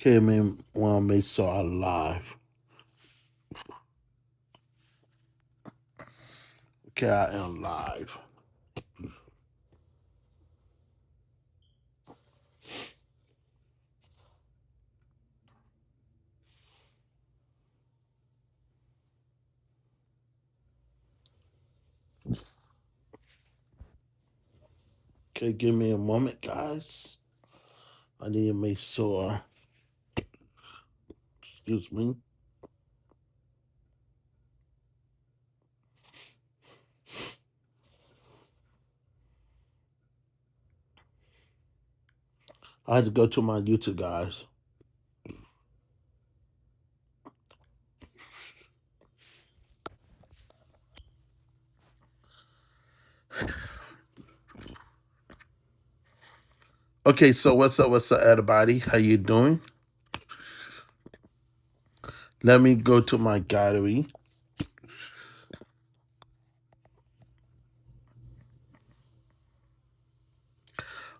Came in when they saw live. Okay, I am live. Okay, give me a moment, guys. I need to make sure. Excuse me. I had to go to my YouTube, guys. Okay, so what's up, everybody? How you doing? Let me go to my gallery.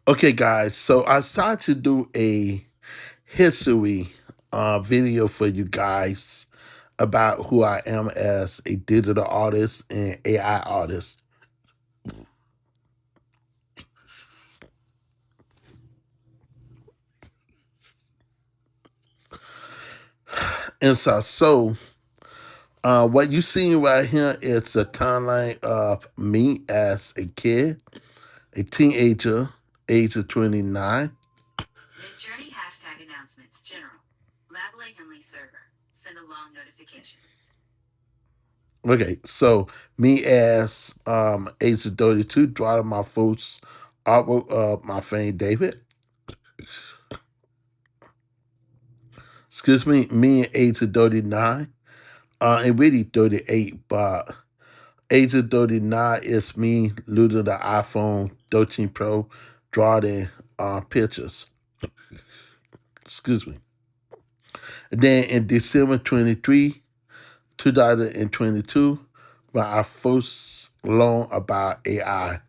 Okay, guys. So I decided to do a history video for you guys about who I am as a digital artist and AI artist. And what you see right here is a timeline of me as a kid, a teenager, age of 29. Mid-journey hashtag announcements general. Labeling and Lee server. Send a long notification. Okay, so me as age of 32, drawing my first artwork of my friend David. Excuse me at age of 39. And really 38, but age of 39 is me losing the iPhone 13 Pro, drawing pictures. Excuse me. And then in December 23, 2022, when I first learned about AI.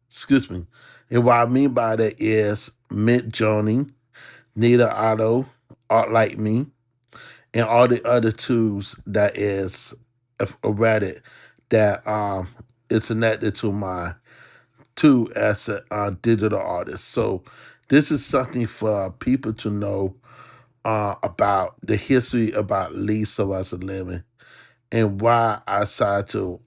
Excuse me. And what I mean by that is Mint Journey, Nita Auto, Art Like Me, and all the other tools that is Reddit that is connected to my tool as a digital artist. So this is something for people to know about the history about Lee Sylvester Lemon and why I decided to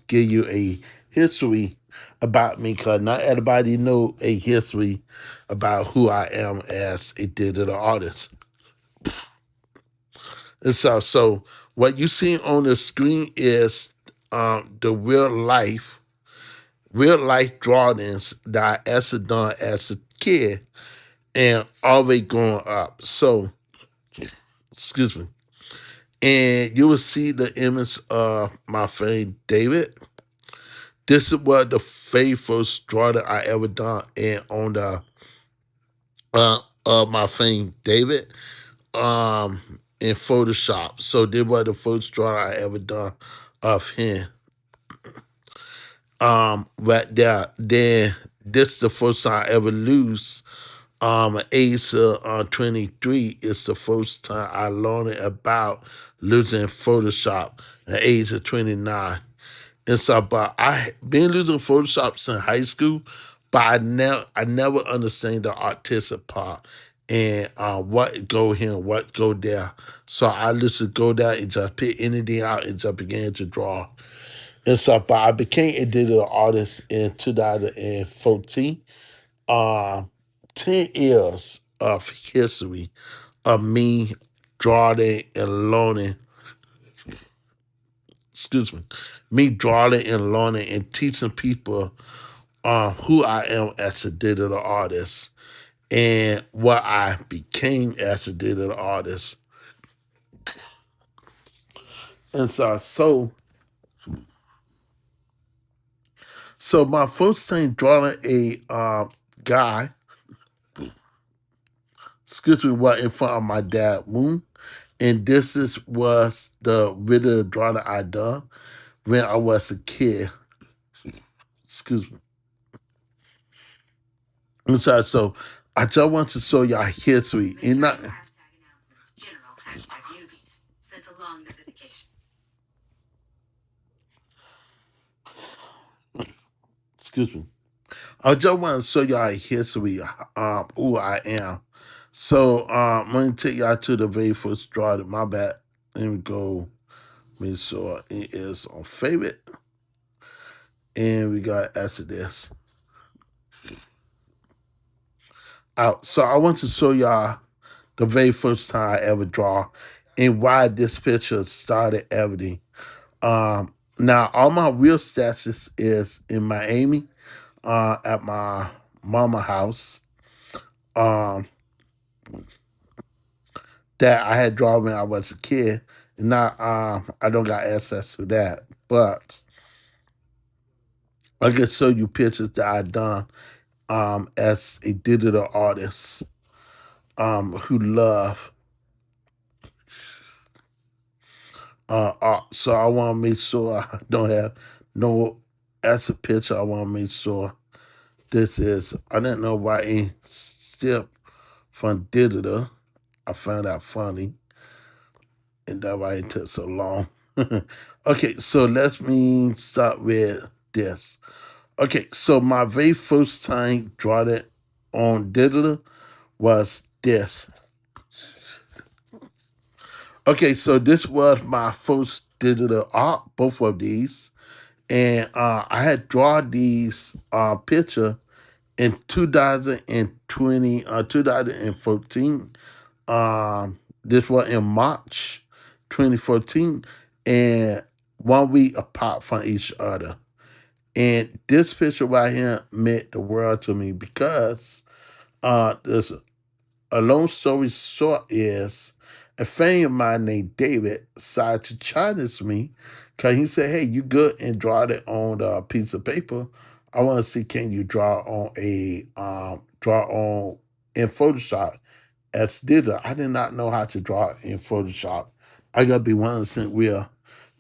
give you a history about me, because not everybody know a history about who I am as a digital artist. And so what you see on the screen is the real life drawings that I actually done as a kid and always growing up. So, excuse me. And you will see the image of my friend David. This is what the very first drawing I ever done and on the my friend David in Photoshop. So this was the first drawing I ever done of him. Right there. Then this the first time I ever lose. Age of 23 is the first time I learned about losing Photoshop at the age of 29. And so, but I been losing Photoshop since high school, but I never understand the artistic part and what go here, what go there. So I just go there and just pick anything out and just began to draw. And so, but I became a digital artist in 2014. Uh, 10 years of history of me drawing and learning, excuse me drawing and learning and teaching people who I am as a digital artist and what I became as a digital artist. And so my first time drawing a guy, excuse me, was in front of my dad room. And was the video drawing I done when I was a kid. Excuse me. And so I just want to show y'all history. The And journey not, hashtag announcements general hashtag newbies. Send a long notification. excuse me. I just want to show y'all history, who I am. So I'm gonna take y'all to the very first draw. My bad. Let me go. Make sure it is on favorite, and we got Exodus out. So I want to show y'all the very first time I ever draw, and why this picture started everything. Now all my real stats is in Miami, at my mama house. Um, that I had drawn when I was a kid. And now I don't got access to that. But I can show you pictures that I done as a digital artist who love art. So I want to make sure I don't have no as a picture. I want to make sure this is. I didn't know why it still from digital. I found out funny, and that's why it took so long. Okay, so let me start with this. Okay, so my very first time drawing it on digital was this. Okay, so this was my first digital art, both of these. And I had drawn these picture in 2020, 2014. This was in March 2014, and 1 week apart from each other. And this picture right here meant the world to me because this a long story short is a friend of mine named David decided to challenge me because he said, "Hey, you good and draw it on a piece of paper. I want to see can you draw on in Photoshop as digital." I did not know how to draw in Photoshop. I gotta be 100% real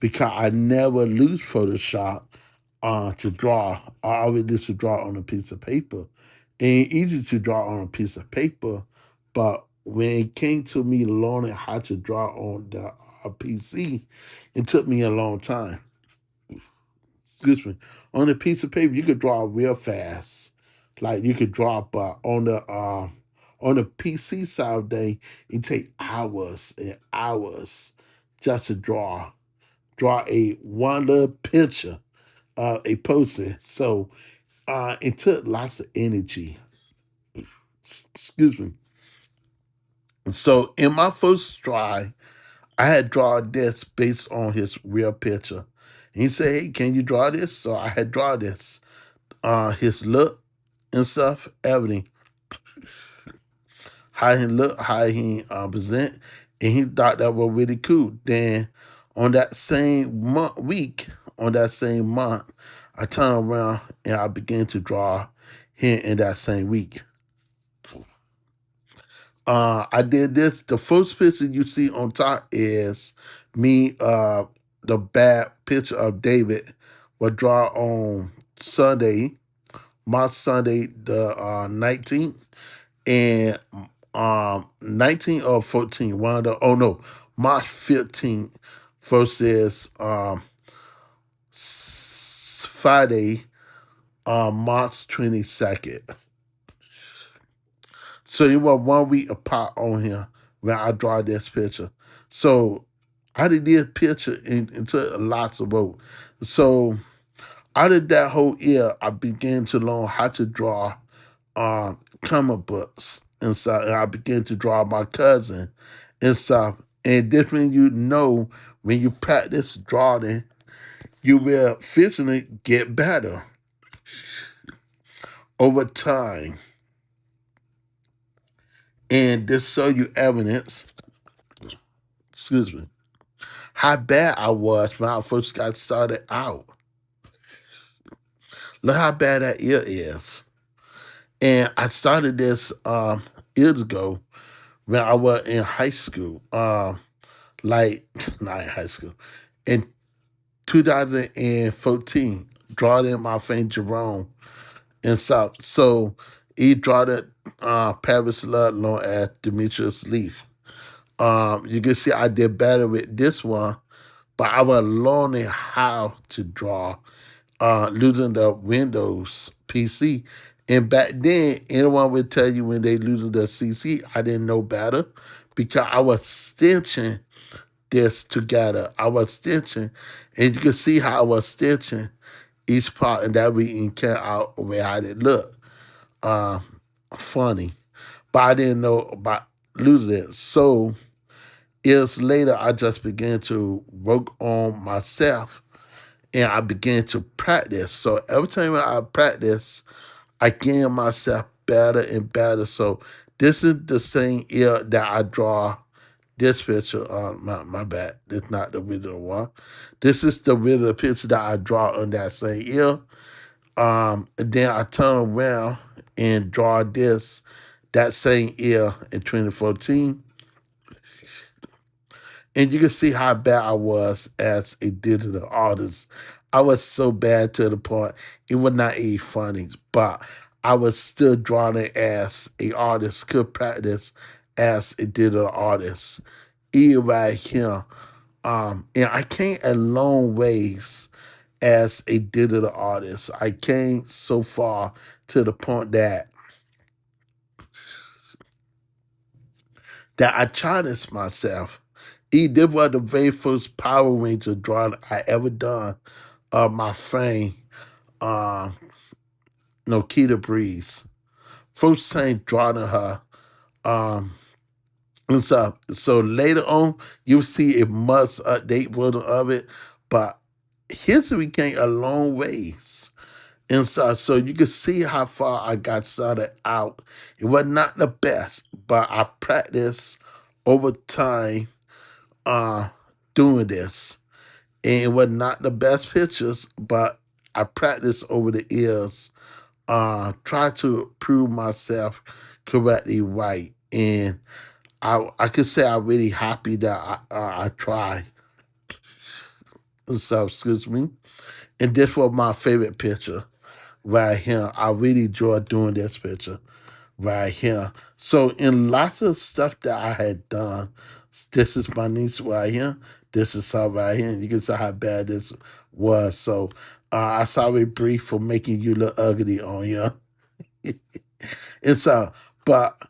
because I never lose Photoshop to draw. I always used to draw on a piece of paper. And easy to draw on a piece of paper, but when it came to me learning how to draw on the PC, it took me a long time. Excuse me. On a piece of paper, you could draw real fast. Like you could draw, but on the PC side of thing, it take hours and hours just to draw a one little picture of a person. So it took lots of energy. Excuse me. So in my first try, I had drawn this based on his real picture. And he said, "Hey, can you draw this?" So I had drawn this. His look and stuff, everything. How he look, how he present, and he thought that was really cool. Then on that same week, on that same month, I turned around and I began to draw him in that same week. I did this. The first picture you see on top is me. The bad picture of David was draw on Sunday, March Sunday the 19th, and 19 or 14. One of the oh no, March 15th versus Friday, March 22nd. So it was 1 week apart on here when I draw this picture. So I did this picture into lots of work. So out of that whole year, I began to learn how to draw comic books and stuff. And I began to draw my cousin and stuff. And this when you know when you practice drawing, you will physically get better over time. And this show you evidence, excuse me, how bad I was when I first got started out. Look how bad that ear is. And I started this years ago when I was in high school. Like not in high school. In 2014, drawing in my friend Jerome and stuff. So he draw that Paris Love known as Demetrius Leaf. You can see I did better with this one, but I was learning how to draw losing the Windows PC. And back then, anyone would tell you when they losing the CC, I didn't know better because I was stitching this together. I was stitching, and you can see how I was stitching each part, and that we encounter out where how it look funny. But I didn't know about losing it. So years later, I just began to work on myself and I began to practice. So every time I practice, I gain myself better and better. So this is the same year that I draw this picture on my back. It's not the original one. This is the original picture that I draw on that same year. And then I turn around and draw this that same year in 2014. And you can see how bad I was as a digital artist. I was so bad to the point it was not even funny, but I was still drawing it as a artist, could practice as a digital artist. Even right here. And I came a long ways as a digital artist. I came so far to the point that I challenged myself. This was the very first Power Ranger drawing I ever done of my friend, um, Nokita Breeze. First time drawing her. Um, and so later on, you'll see a must update version of it, but history came a long ways. And so you can see how far I got started out. It was not the best, but I practiced over time uh doing this. And it was not the best pictures, but I practiced over the years, try to prove myself correctly right. And I could say I'm really happy that I tried. So excuse me. And this was my favorite picture right here. I really enjoyed doing this picture right here. So in lots of stuff that I had done, this is my niece right here. This is her right here. And you can see how bad this was. So I sorry brief for making you look ugly on you. And so, but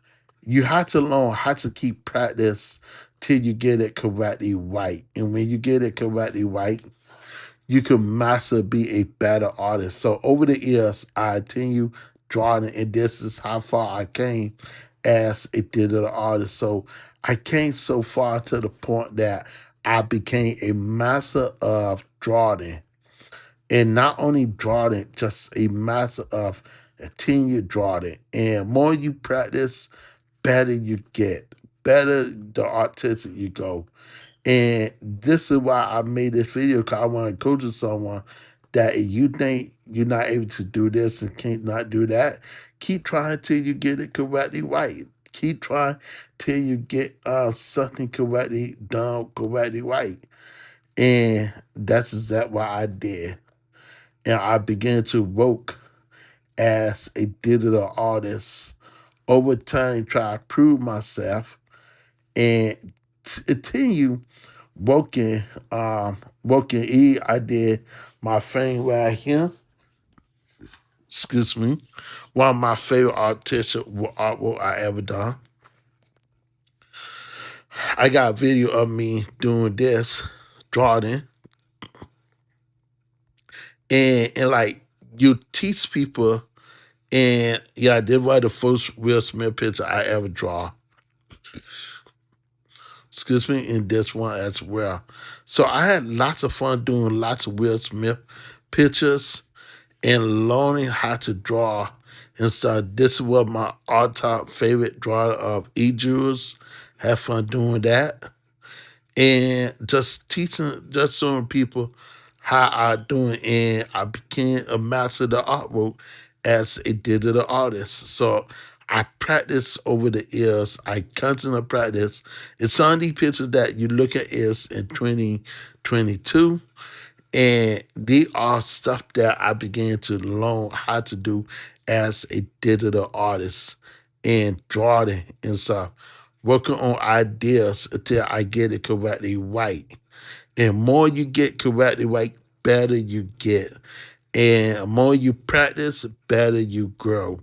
you have to learn how to keep practice till you get it correctly right. And when you get it correctly right, you can master be a better artist. So over the years, I continue drawing, and this is how far I came as a digital artist. So I came so far to the point that I became a master of drawing. And not only drawing, just a master of continue drawing. And more you practice, better you get, better the artistic you go. And this is why I made this video, because I want to coach someone that if you think you're not able to do this and can't not do that, keep trying till you get it correctly right. Keep trying till you get something correctly done, correctly right. And that's exactly what I did. And I began to work as a digital artist over time, try to prove myself and continue working, working I did my thing right here. Excuse me. One of my favorite artistic artwork I ever done. I got a video of me doing this, drawing, and like you teach people. And yeah, I did write the first Will Smith picture I ever draw. Excuse me, in this one as well. So I had lots of fun doing lots of Will Smith pictures and learning how to draw. And so this was my all-time favorite drawer of e-jewels. Have fun doing that. And just teaching, just showing people how I doing. And I became a master of the artwork as a digital artist. So I practice over the years. I constantly practice. And some of these pictures that you look at is in 2022. And they are stuff that I began to learn how to do as a digital artist and drawing and stuff, working on ideas until I get it correctly right. And more you get correctly right, better you get. And the more you practice, better you grow.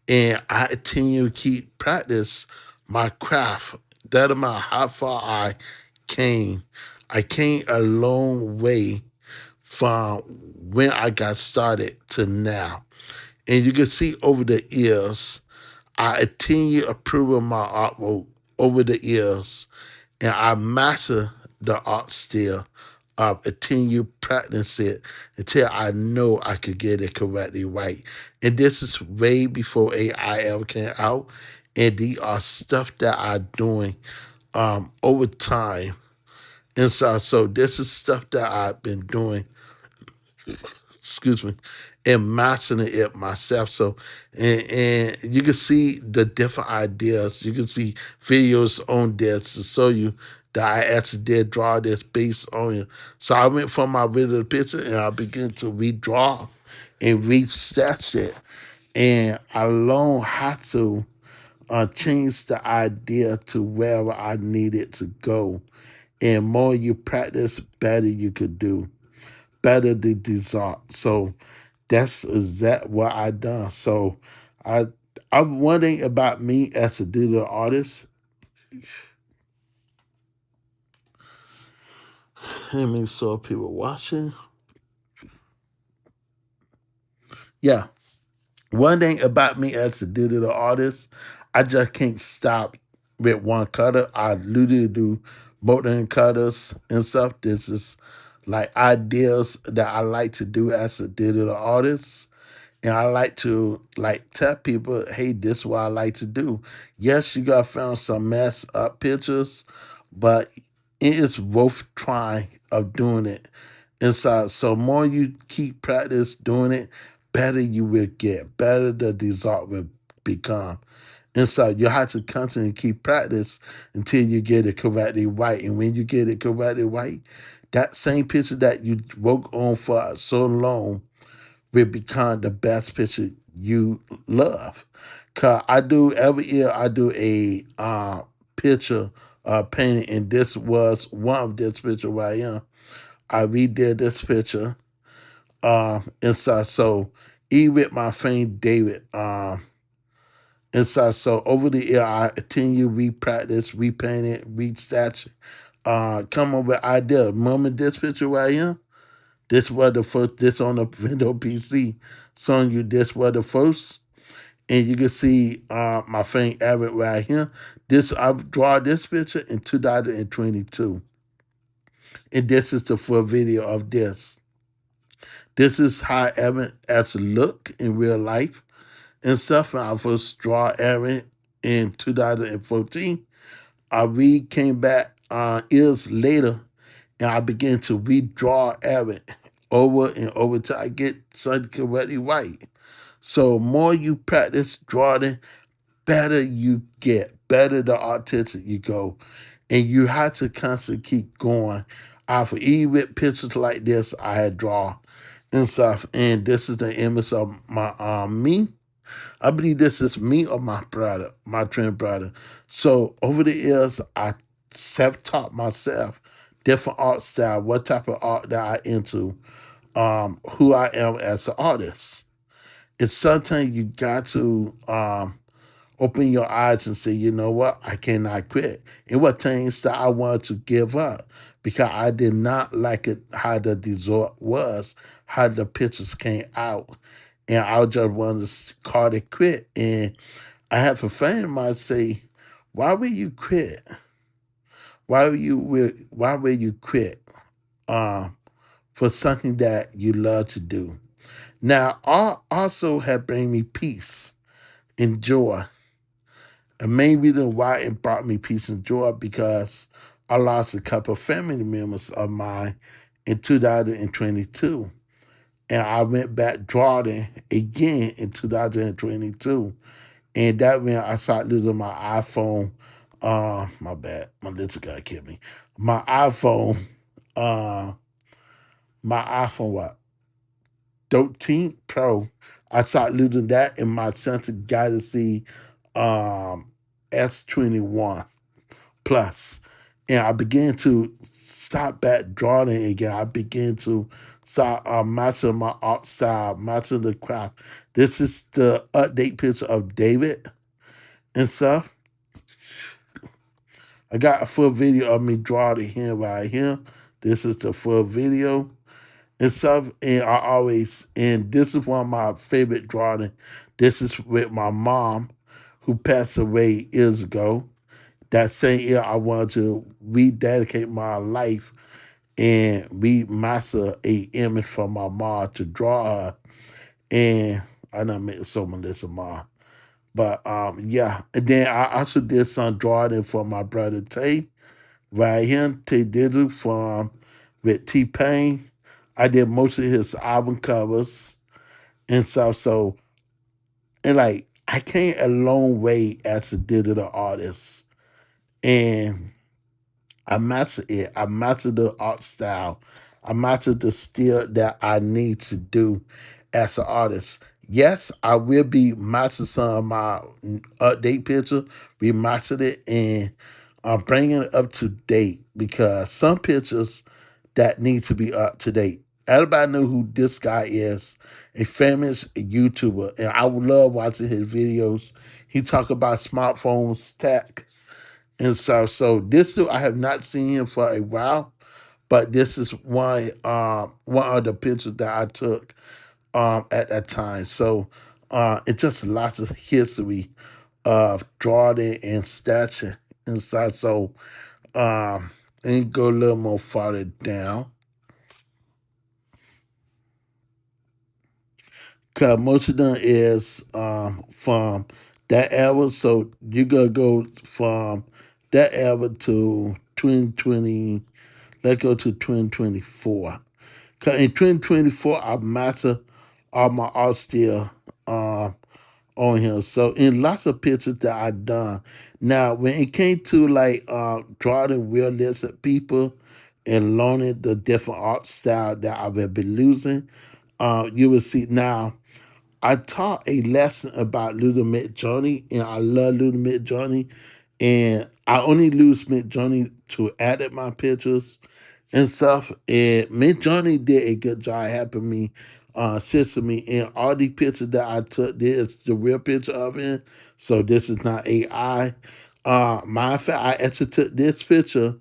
And I continue to keep practice my craft. That amount how far I came. I came a long way from when I got started to now. And you can see over the years, I continue improving my artwork over the years, and I master the art still. I continue practice it until I know I could get it correctly right. And this is way before AI ever came out. And these are stuff that I'm doing over time. And so this is stuff that I've been doing, excuse me, and mastering it myself. So, and you can see the different ideas. You can see videos on this to show you that I actually did draw this based on it. So I went from my original picture and I began to redraw and resketch it. And I learned how to change the idea to wherever I needed to go. And more you practice, better you could do, better the result. So that's exact what I done. So I I'm wondering about me as a digital artist. Let me saw people watching. Yeah. One thing about me as a digital artist, I just can't stop with one cutter. I literally do multiple cutters and stuff. This is like ideas that I like to do as a digital artist. And I like to like tell people, hey, this is what I like to do. Yes, you got found some mess up pictures, but it is worth trying of doing it. And so more you keep practice doing it, better you will get, better the result will become. And so you have to constantly keep practice until you get it correctly right. And when you get it correctly right, that same picture that you worked on for so long will become the best picture you love. Cause I do every year I do a picture painting, and this was one of this picture where I am. I redid this picture inside. So even with my friend David inside. So over the year I continue re-practice, repaint it, re-statue, come up with idea. Remember this picture where I am? This was the first, this on the Windows PC, showing you this was the first. And you can see my friend Abbott right here. This I draw this picture in 2022. And this is the full video of this. This is how Evan actually look in real life and stuff. When I first draw Evan in 2014. I came back years later and I began to redraw Evan over and over till I get something correctly right. So more you practice drawing, better you get, better the artistic you go. And you have to constantly keep going. I for even with pictures like this I had draw and stuff. And this is the image of my me. I believe this is me or my brother, my twin brother. So over the years I self-taught myself different art style, what type of art that I into, who I am as an artist. It's sometimes you got to open your eyes and say, you know what, I cannot quit. And what things that I wanted to give up because I did not like it how the result was, how the pictures came out. And I just wanted to call it quit. And I have a friend of mine say, why will you quit? Why will you quit for something that you love to do? Now, art also have bring me peace and joy. The main reason why it brought me peace and joy because I lost a couple of family members of mine in 2022. And I went back drawing again in 2022. And that when I started losing my iPhone. My bad. My little guy killed me. My iPhone, uh, my iPhone what? 13 Pro. I started losing that in my Samsung Galaxy um, S21 plus, and I began to start back drawing again. I began to start master my art style, master the craft. This is the update picture of David and stuff. I got a full video of me drawing him right here. This is the full video and stuff. And I always, and this is one of my favorite drawing. This is with my mom, who passed away years ago. That same year, I wanted to rededicate my life and remaster a image from my mom to draw her. And I done made so much this of mom. But yeah. And then I also did some drawing for my brother Tay. Right here, Tay Digital from with T Pain. I did most of his album covers and stuff. So, and like I came a long way as a digital artist. And I mastered it. I mastered the art style. I mastered the skill that I need to do as an artist. Yes, I will be mastering some of my update picture, remastered it, and I'm bringing it up to date because some pictures that need to be up to date. Everybody know who this guy is, a famous YouTuber, and I would love watching his videos. He talk about smartphones, tech, and stuff. So this dude, I have not seen him for a while, but this is one of the pictures that I took at that time. So it's just lots of history of drawing and statuing and stuff. So and go a little more farther down. Cause most of them is from that era. So you gotta go from that era to 2020. Let's go to 2024. Cause in 2024, I master all my art still um, on here. So in lots of pictures that I done. Now, when it came to like drawing realistic people and learning the different art style that I have been losing, you will see now. I taught a lesson about Little Mid Journey, and I love Little Mid Journey. And I only lose Mid Journey to edit my pictures and stuff. And Mid Journey did a good job helping me, assisting me. And all the pictures that I took, this is the real picture of it. So this is not AI. Matter of fact, I actually took this picture,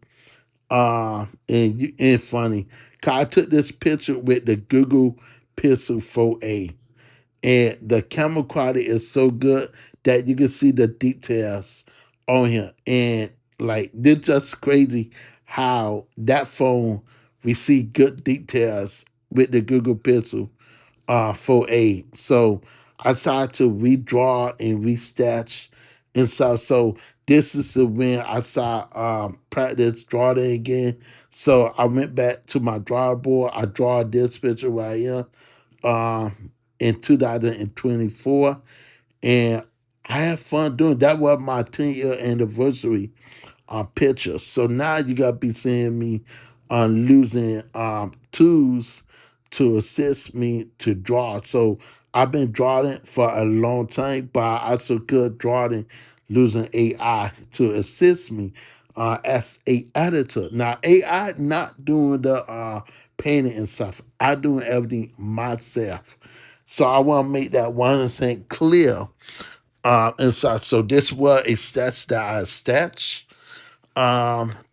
and funny, 'cause I took this picture with the Google Pixel 4a, and the camera quality is so good that you can see the details on here. And like it's just crazy how that phone we see good details with the Google Pixel 4a. So I decided to redraw and restitch and stuff. So this is the when I saw practice drawing again. So I went back to my drawing board. I draw this picture right here in 2024, and I had fun doing that. Was my 10-year anniversary picture. So now you gotta be seeing me on losing tools to assist me to draw. So I've been drawing for a long time, but I also could drawing using AI to assist me as a editor. Now AI not doing the painting and stuff. I doing everything myself. So I want to make that 100% clear. And so this was a stats that I stats.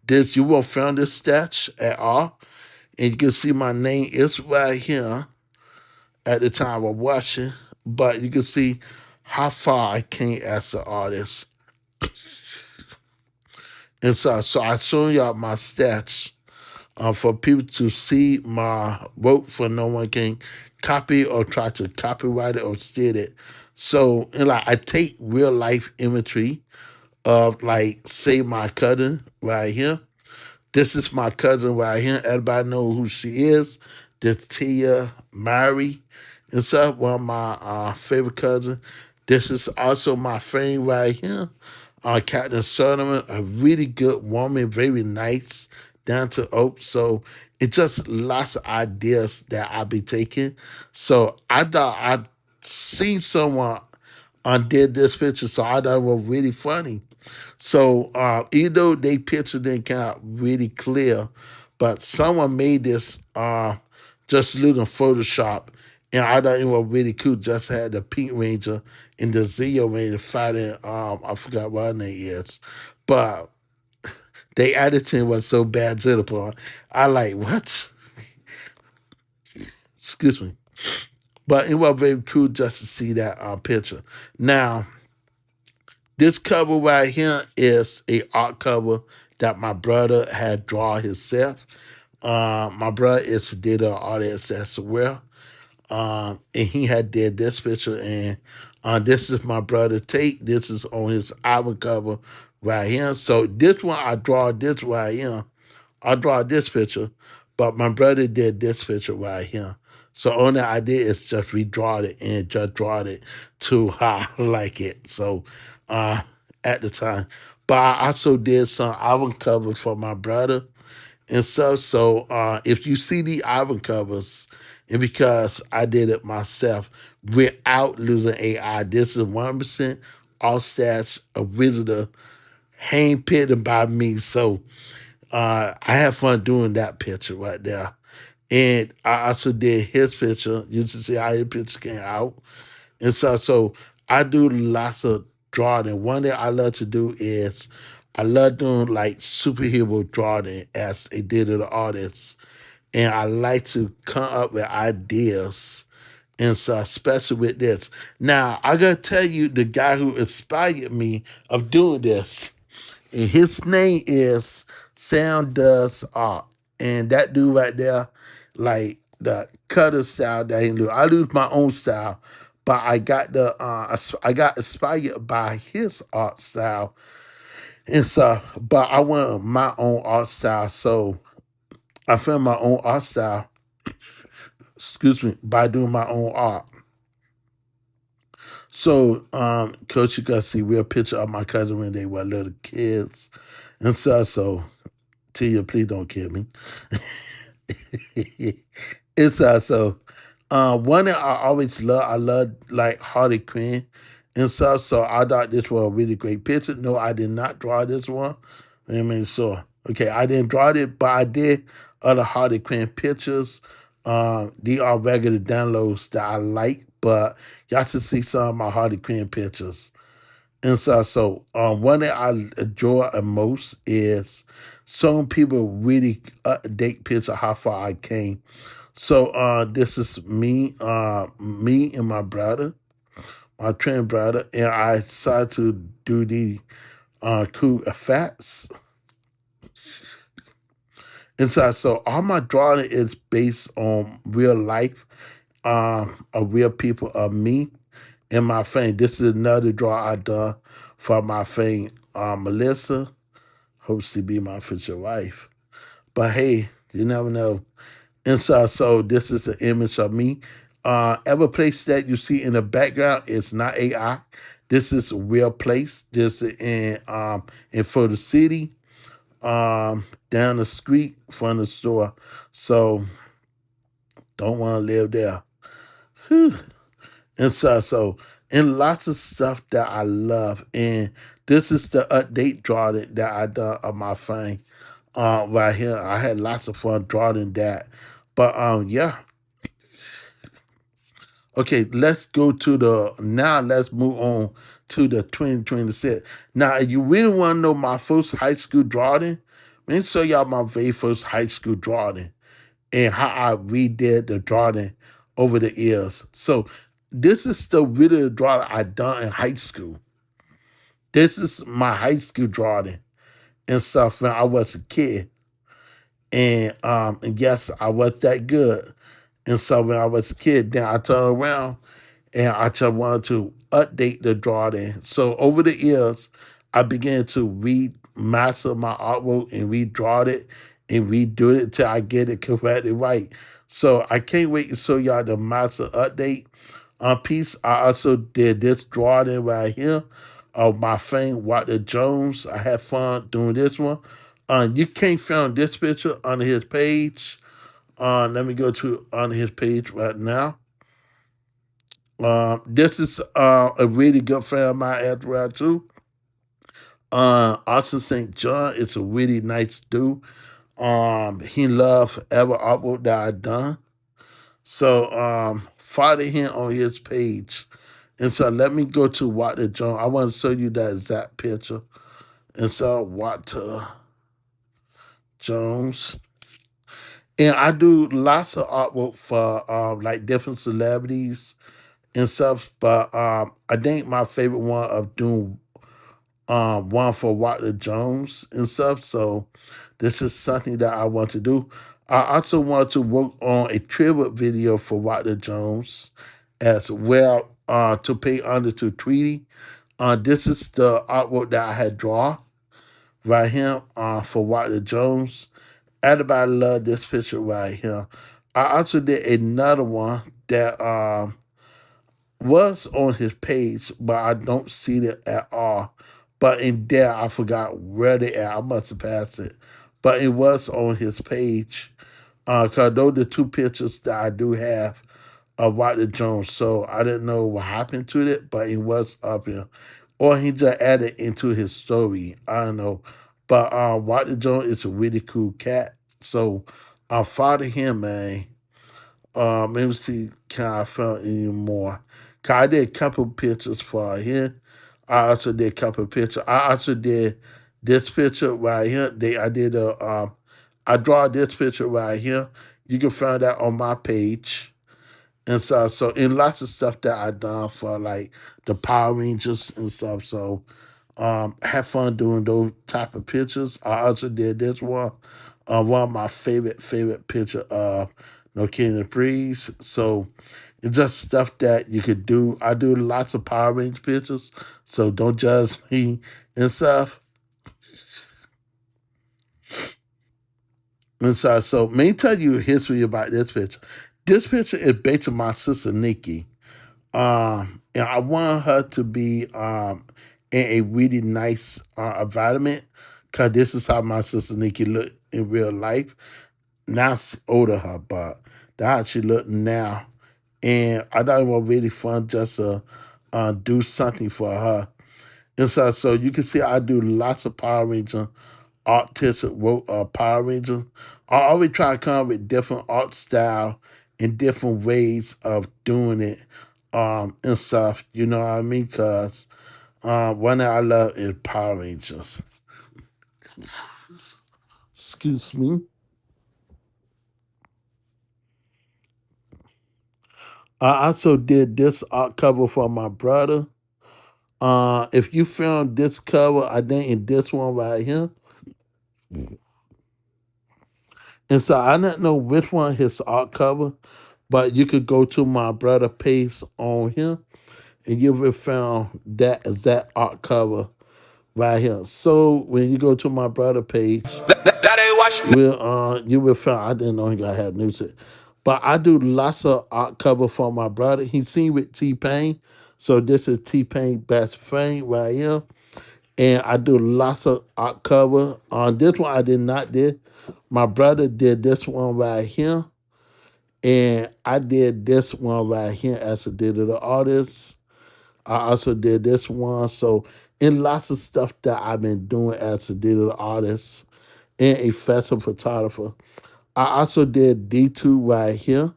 This you won't find this stats at all. And you can see my name is right here at the time of watching. But you can see how far I came as an artist. And so I show y'all my stats for people to see my work for no one can copy or try to copyright it or steal it. So and like I take real life imagery of like say my cousin right here. This is my cousin right here. Everybody know who she is. This Tia Mary. And so one of my favorite cousins. This is also my friend right here, Captain Solomon, a really good woman, very nice, down to earth. So it's just lots of ideas that I be taking. So I thought I seen someone did this picture, so I thought it was really funny. So even though they picture didn't come out really clear, but someone made this just little Photoshop, and I thought it was really cool. Just had the Pink Ranger and the Zeo Ranger fighting. I forgot what her name is, but they editing was so bad to the point. I like what? Excuse me. But it was very cool just to see that picture. Now, this cover right here is a art cover that my brother had drawn himself. My brother is a digital artist as well. And he had did this picture, and this is my brother Tate. This is on his album cover right here. So this one I draw this right here. I draw this picture, but my brother did this picture right here. So only I did is just redraw it and just draw it to how I like it. So uh at the time. But I also did some album covers for my brother and stuff. So if you see the album covers, and because I did it myself without losing AI, this is 1% all stats original handpicked by me. So I had fun doing that picture right there. And I also did his picture. You can see how his picture came out. And so I do lots of drawing. And one thing I love to do is I love doing like superhero drawing as a digital artist. And I like to come up with ideas. And so especially with this. Now I gotta tell you the guy who inspired me of doing this. And his name is Sound Does Art. And that dude right there, like the cutter style that he do. I lose my own style, but I got inspired by his art style. And so, but I want my own art style. So I found my own art style, excuse me, by doing my own art. So, coach, you gotta see real picture of my cousin when they were little kids. And so Tia, please don't kill me. It's so one that I always love. I love like Harley Quinn and stuff. So I thought this was a really great picture. No, I did not draw this one. I mean, so okay, I didn't draw it, but I did other Harley Quinn pictures. These are regular downloads that I like, but y'all should see some of my Harley Quinn pictures. And one that I enjoy the most is some people really update picture how far I came. So this is me and my brother, my twin brother, and I decided to do the cool effects. And so all my drawing is based on real life, of real people, of me and my friend. This is another draw I done for my friend Melissa, hopes to be my future wife. But hey, you never know. And so this is an image of me. Every place that you see in the background is not AI. This is a real place. This is in Photo City, down the street from the store. So don't want to live there. Whew. And and lots of stuff that I love. And this is the update drawing that I done of my thing right here. I had lots of fun drawing that. But yeah. Okay, let's go to the now let's move on to the 2026. Now, if you really want to know my first high school drawing, let me show y'all my very first high school drawing and how I redid the drawing over the years. So this is the video drawing I done in high school. This is my high school drawing and stuff when I was a kid. And yes, I was that good. And so when I was a kid, then I turned around and I just wanted to update the drawing. So over the years, I began to remaster my artwork and redraw it and redo it till I get it correctly right. So I can't wait to show y'all the master update piece. I also did this drawing right here of my friend Walter Jones. I had fun doing this one. You can't find this picture on his page. Let me go to on his page right now. This is a really good friend of mine as well too. Austin St. John is a really nice dude. He loved every artwork that I done. So follow him on his page. And so let me go to Walter Jones. I want to show you that exact picture. And so Walter Jones. And I do lots of artwork for like different celebrities and stuff. But I think my favorite one of doing one for Walter Jones and stuff. So this is something that I want to do. I also want to work on a tribute video for Walter Jones as well to pay honor to Tweety. This is the artwork that I had drawn right here for Walter Jones. Everybody love this picture right here. I also did another one that was on his page, but I don't see it at all. But in there, I forgot where they at. I must have passed it. But it was on his page. Because those are the two pictures that I do have of Walter Jones. So I didn't know what happened to it, but it was up here. Or he just added into his story. I don't know. But Walter Jones is a really cool cat. So I follow him, man. Let me see, can I find any more? 'Cause I did a couple pictures for him. I also did a couple pictures. I also did this picture right here. I did I draw this picture right here. You can find that on my page. And so in lots of stuff that I done for like the Power Rangers and stuff. So have fun doing those type of pictures. I also did this one. One of my favorite picture of No King of Freeze. So it's just stuff that you could do. I do lots of Power Ranger pictures, so don't judge me and stuff. And so let me tell you a history about this picture. This picture is based on my sister Nikki. And I want her to be in a really nice environment because this is how my sister Nikki looked in real life. Now she's older her, but that's how she look now. And I thought it was really fun just to do something for her. And so you can see I do lots of Power Ranger artistic work, Power Ranger. I always try to come up with different art style and different ways of doing it and stuff. You know what I mean? Because one that I love is Power Rangers. Excuse me. I also did this art cover for my brother. If you found this cover, I think in this one right here. And so I don't know which one his art cover, but you could go to my brother page on here and you will found that exact art cover right here. So when you go to my brother page, you will find I didn't know he got have music. But I do lots of art cover for my brother. He seen with T Pain. So this is T Pain best friend right here. And I do lots of art cover. On this one I did not did. My brother did this one right here. And I did this one right here as a digital artist. I also did this one. So in lots of stuff that I've been doing as a digital artist and a fashion photographer. I also did D2 right here.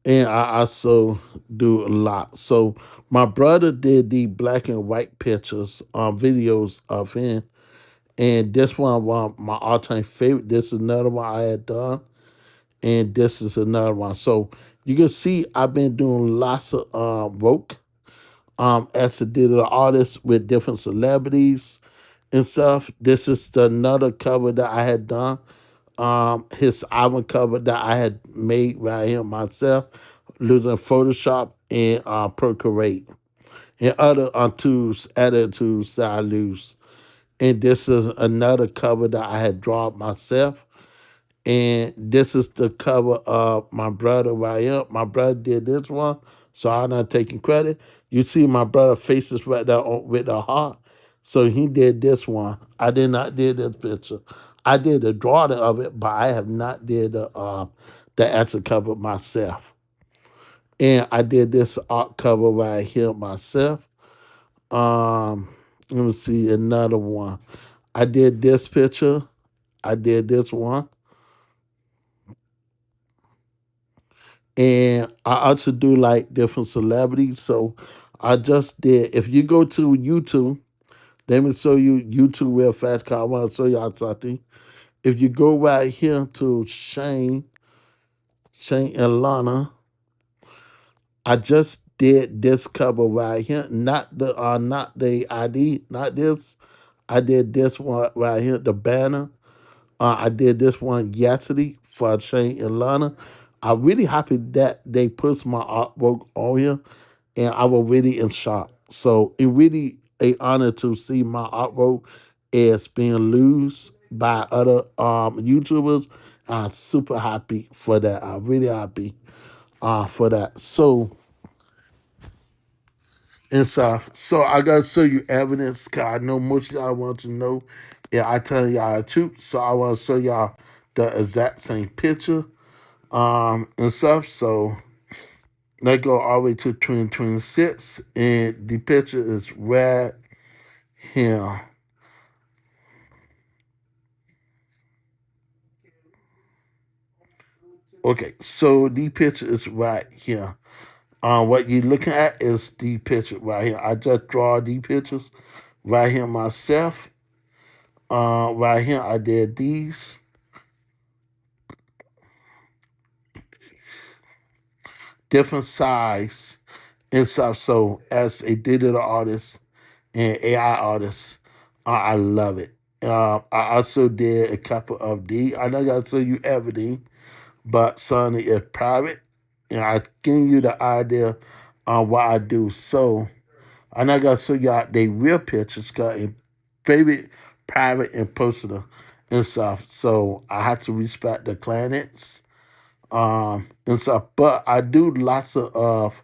And I also do a lot. So my brother did the black and white pictures, videos of him. And this one my all-time favorite. This is another one I had done. And this is another one. So you can see I've been doing lots of work as a digital artist with different celebrities and stuff. This is another cover that I had done. His album cover that I had made right here myself, using Photoshop and Procreate and other tools, editor tools that I use. And this is another cover that I had drawn myself. And this is the cover of my brother right here. My brother did this one, so I'm not taking credit. You see my brother faces right there with the heart. So he did this one. I did not did this picture. I did the drawing of it, but I have not did the actual cover myself. And I did this art cover right here myself. Um, Let me see another one. I did this picture. I did this one. And I also do like different celebrities. So I just did, if you go to YouTube, let me show you YouTube real fast because I want to show y'all something. If you go right here to Shane and Lana, I just did this cover right here, not the ID, not this. I did this one right here, the banner. I did this one yesterday for Shane and Lana. I'm really happy that they put my artwork on here, and I was really in shock. So it really a honor to see my artwork is being used by other YouTubers. I'm super happy for that. I'm really happy for that. So I gotta show you evidence cause I know most of y'all want to know. Yeah, I tell y'all the truth. So I want to show y'all the exact same picture and stuff. So let's go all the way to 2026 and the picture is right here. Okay, so the picture is right here. What you're looking at is the picture right here. I just draw the pictures right here myself. Right here I did these different size and stuff. So as a digital artist and AI artist, I love it. I also did a couple of the. I know I gotta show you everything, but Sony is private, and I give you the idea on what I do. So I know I gotta show y'all they real pictures, cause it's very private and personal and stuff. So I have to respect the clients and stuff. But I do lots of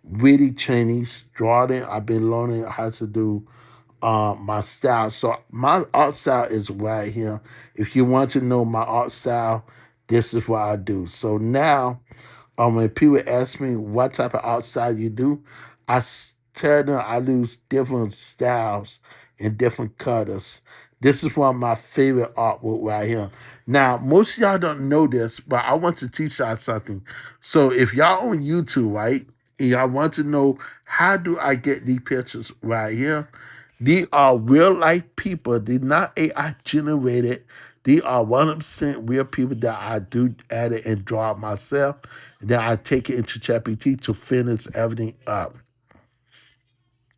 witty Chinese drawing. I've been learning how to do my style. So my art style is right here. If you want to know my art style, this is what I do. So now, when people ask me what type of art style you do, tell them I use different styles and different colors. This is one of my favorite artwork right here. Now, most of y'all don't know this, but I want to teach y'all something. So if y'all on YouTube, right, and y'all want to know how do I get these pictures right here, these are real life people. They're not AI generated. These are 100% real people that I do edit and draw myself. And then I take it into ChatGPT to finish everything up.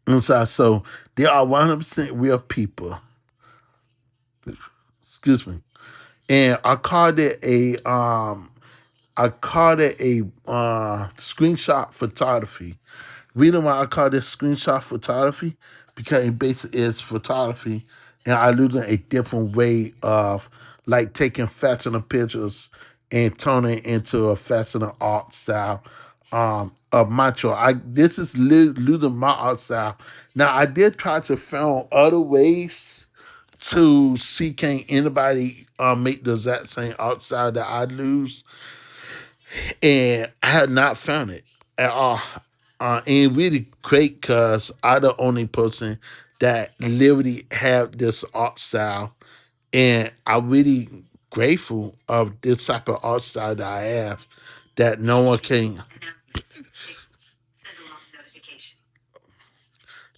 And so they are 100% real people. Excuse me. And I called it a screenshot photography. Reason why I call this screenshot photography because it basically is photography, and I use a different way of like taking fashion pictures and turning it into a fashion art style of my choice. This is losing my art style. Now I did try to find other ways to see can anybody make the exact same art style that I lose, and I had not found it at all. And really great because I the only person that literally have this art style, and I'm really grateful of this type of art style that I have that no one can Announcements. Pixels. Send alarm notification.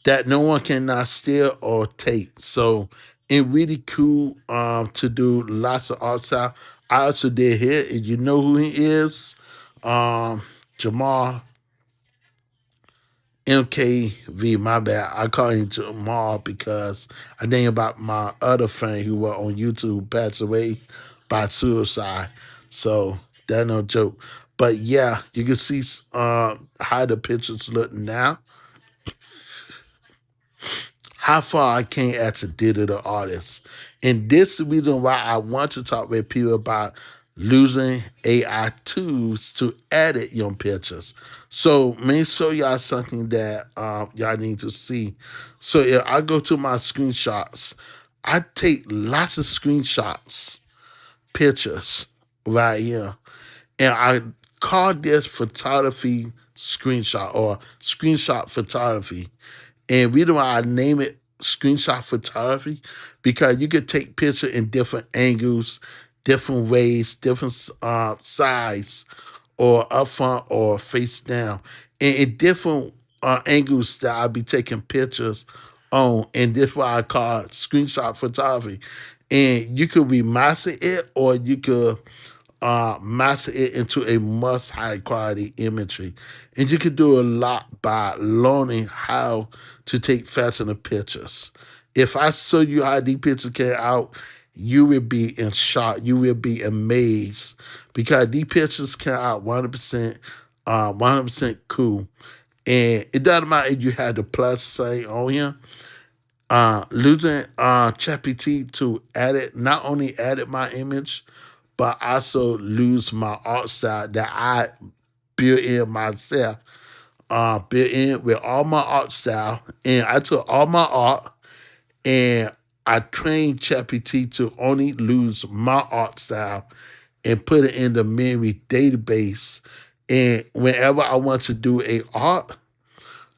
that no one can steal or take. So it really cool to do lots of art style. I also did here, and you know who he is, Jamal MKV, my bad. I call him Jamal because I think about my other friend who was on YouTube who passed away by suicide. So that's no joke. But yeah, you can see how the pictures look now. How far I came as a digital artist. And this is the reason why I want to talk with people about losing AI tools to edit your pictures. So let me show y'all something that y'all need to see. So if I go to my screenshots, I take lots of screenshots, pictures right here. And I call this photography screenshot or screenshot photography. And reason why I name it screenshot photography, because you could take picture in different angles, different ways, different size, or up front or face down, and in different angles that I'll be taking pictures on. And this why I call it screenshot photography. And you could remaster it, or you could master it into a much high quality imagery. And you can do a lot by learning how to take fashion pictures. If I show you how these pictures came out, you will be in shock. You will be amazed because these pictures came out 100% cool. And it doesn't matter if you had the plus sign on here. Losing ChatGPT to edit, not only edit my image, but also lose my art style that I built in myself. Built in with all my art style, and I took all my art and I trained ChatGPT to only lose my art style and put it in the memory database. And whenever I want to do a art,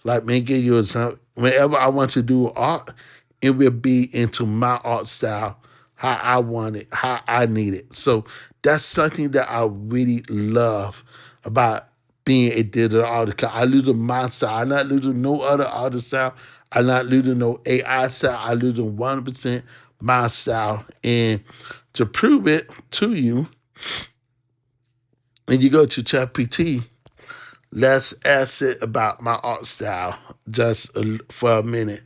like me give you an example. Whenever I want to do art, it will be into my art style, how I want it, how I need it. So that's something that I really love about being a digital artist. 'Cause I losing my style. I'm not losing no other artist style. I'm not losing no AI style. I losing 100% my style. And to prove it to you, when you go to ChatGPT, let's ask it about my art style just for a minute.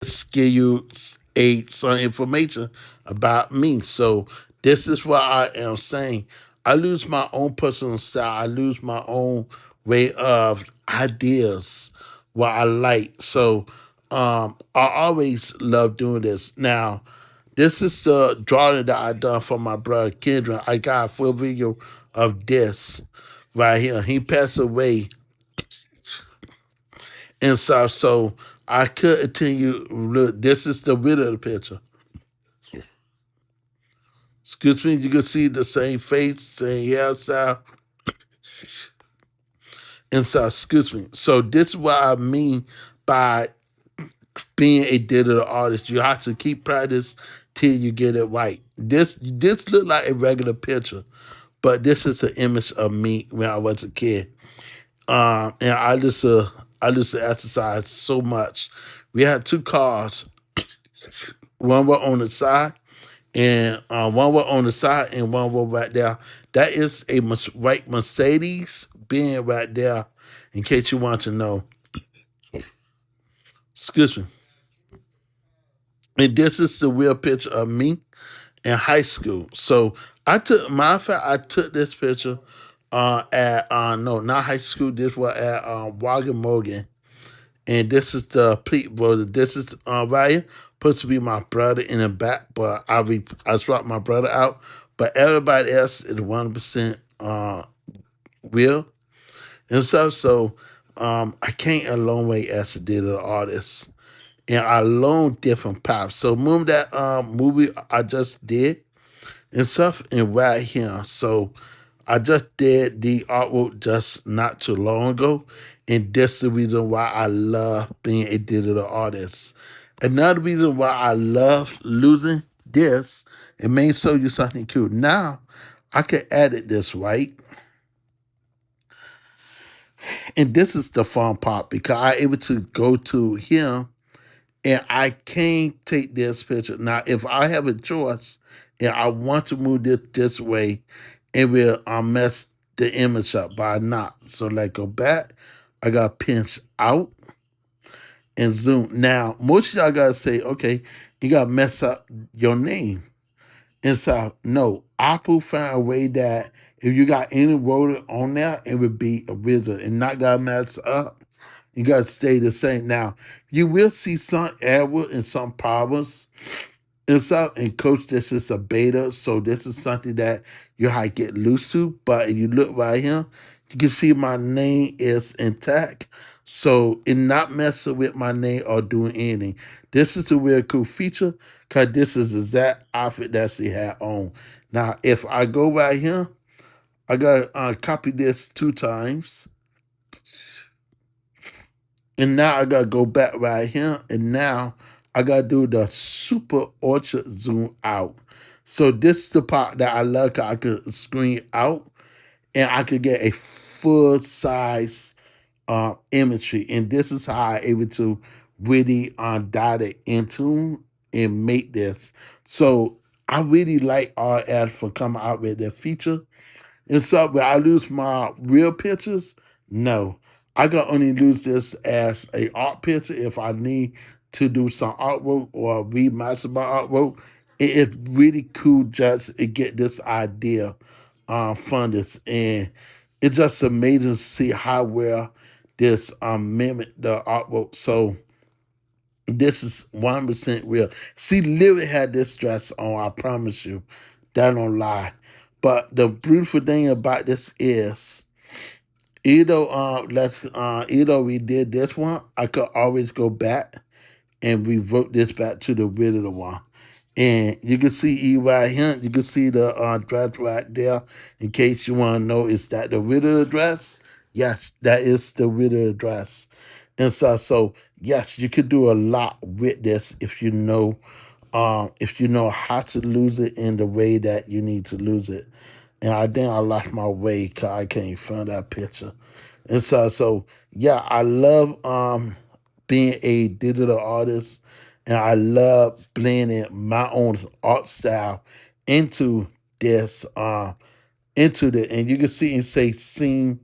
Let's give you some information about me. So this is what I am saying. I lose my own personal style. I lose my own way of ideas, what I like. So I always love doing this. Now, this is the drawing that I done for my brother Kendra. I got a full video of this right here. He passed away and stuff. So I could continue. Look, this is the middle of the picture. Excuse me, you can see the same face, same hairstyle, and stuff. Excuse me. So this is what I mean by being a digital artist. You have to keep practice till you get it right. This look like a regular picture, but this is an image of me when I was a kid. And I used to exercise so much. We had two cars. One was on the side, and one was on the side, and one was right there. That is a white Mercedes being right there. In case you want to know, Excuse me. And this is the real picture of me in high school. So I took, matter of fact, I took this picture at no, not high school. This was at Wagon Morgan, and this is the Pete brother. This is right here, supposed to be my brother in the back, but I swapped my brother out. But everybody else is 1% real and stuff. So I came a long way as a digital artist, and I learned different pops. So remember that movie I just did and stuff, and right here. So I just did the artwork just not too long ago, and that's the reason why I love being a digital artist. Another reason why I love losing this, it may show you something cool. Now I can edit this, right? And this is the fun part because I able to go to him and I can take this picture. Now, if I have a choice and I want to move this way, it will mess the image up, but I not. So like go back, I got pinch out and zoom. Now, most of y'all gotta say, okay, you gotta mess up your name. And so no, Apple found a way that if you got any word on there, it would be a wizard and not gotta mess up. You gotta stay the same. Now, you will see some error and some problems and stuff. And coach, this is a beta, so this is something that you have to get loose to. But if you look right here, you can see my name is intact. So it not messing with my name or doing anything. This is a real cool feature because this is the exact outfit that she had on. Now, if I go right here, I gotta copy this 2 times. And now I gotta go back right here, and now I gotta do the super ultra zoom out. So this is the part that I love. 'Cause I could screen out, and I could get a full size imagery. And this is how I able to really dial it into and make this. So I really like RS for coming out with that feature. And so, will I lose my real pictures? No. I can only lose this as a art picture if I need to do some artwork or remaster my artwork. It's really cool just to get this idea from this. And it's just amazing to see how well this mimic the artwork. So this is 1% real. She literally had this dress on, I promise you. That don't lie. But the beautiful thing about this is, either we did this one, I could always go back and revert this back to the original one. And you can see right here, you can see the dress right there. In case you want to know, is that the original dress? Yes, that is the original dress. And so yes, you could do a lot with this if you know how to lose it in the way that you need to lose it. And I think I lost my way because I can't find that picture. And so yeah, I love being a digital artist, and I love blending my own art style into this and you can see and say scene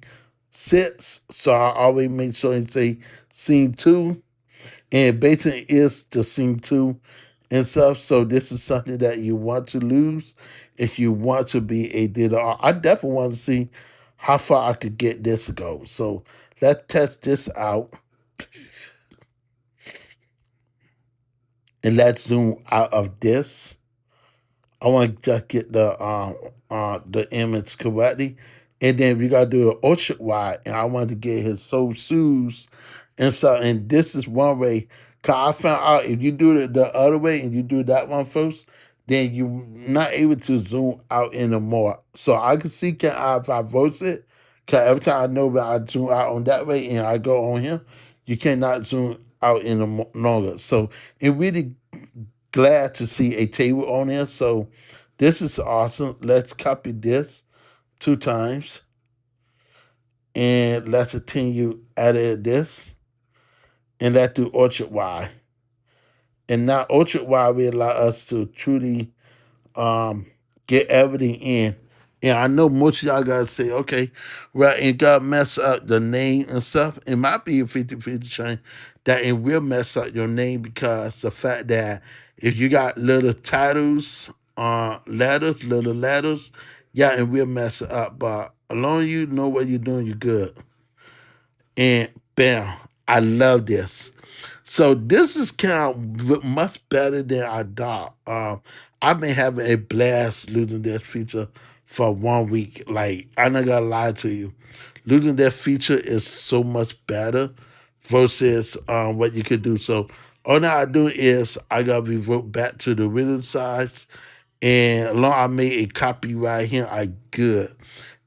6. So I always make sure and say scene 2, and basically is the scene 2 and stuff. So this is something that you want to lose if you want to be a digital art. I definitely want to see how far I could get this to go. So let's test this out, and let's zoom out of this. I want to just get the image correctly, and then we gotta do an ultra wide. And I want to get his soul shoes, and so and this is one way. Cause I found out if you do it the other way and you do that one first, then you're not able to zoom out anymore. So I can see if I vote it, cause every time I know that I zoom out on that way and I go on here, you cannot zoom out any longer. So it really glad to see a table on here. So this is awesome. Let's copy this 2 times. And let's continue edit this. And let's do Orchard Y. And now Orchard Y will allow us to truly get everything in. And I know most of y'all guys say, okay, well, and God mess up the name and stuff. It might be a 50-50 chance that it will mess up your name because the fact that if you got little titles, little letters, yeah, it will mess it up. But as long as you know what you're doing, you're good. And bam, I love this. So this is kind of much better than I thought. I've been having a blast losing that feature for 1 week. Like I'm not gonna lie to you, losing that feature is so much better versus what you could do. So all now I do is I gotta revert back to the original size, and along I made a copy right here. I good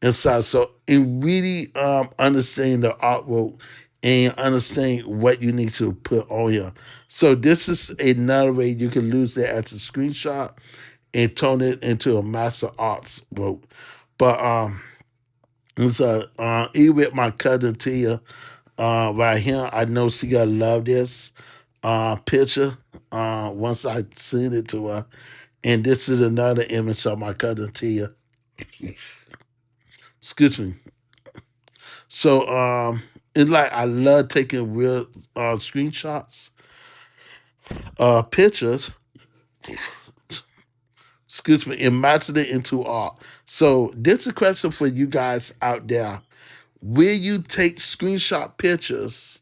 inside. So in really understanding the artwork and understanding what you need to put on here. So this is another way you can use that as a screenshot and turn it into a master arts work. But so even with my cousin Tia right here, I know she gonna love this picture. Once I send it to her, and this is another image of my cousin Tia. Excuse me. So it's like I love taking real screenshots, pictures, excuse me, and matching it into art. So this is a question for you guys out there. Will you take screenshot pictures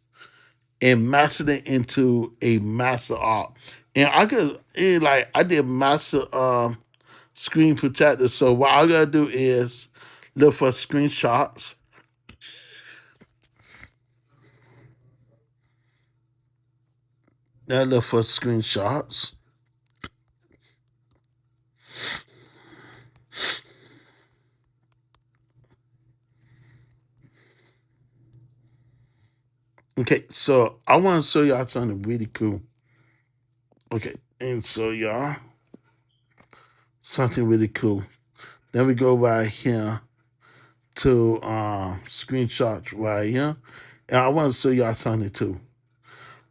and matching it into a master art? And I could like I did master screen protector. So what I gotta do is look for screenshots. I look for screenshots. Okay, so I want to show y'all something really cool. Okay, and so y'all, something really cool. Then we go right here to screenshots right here. And I want to show y'all something too.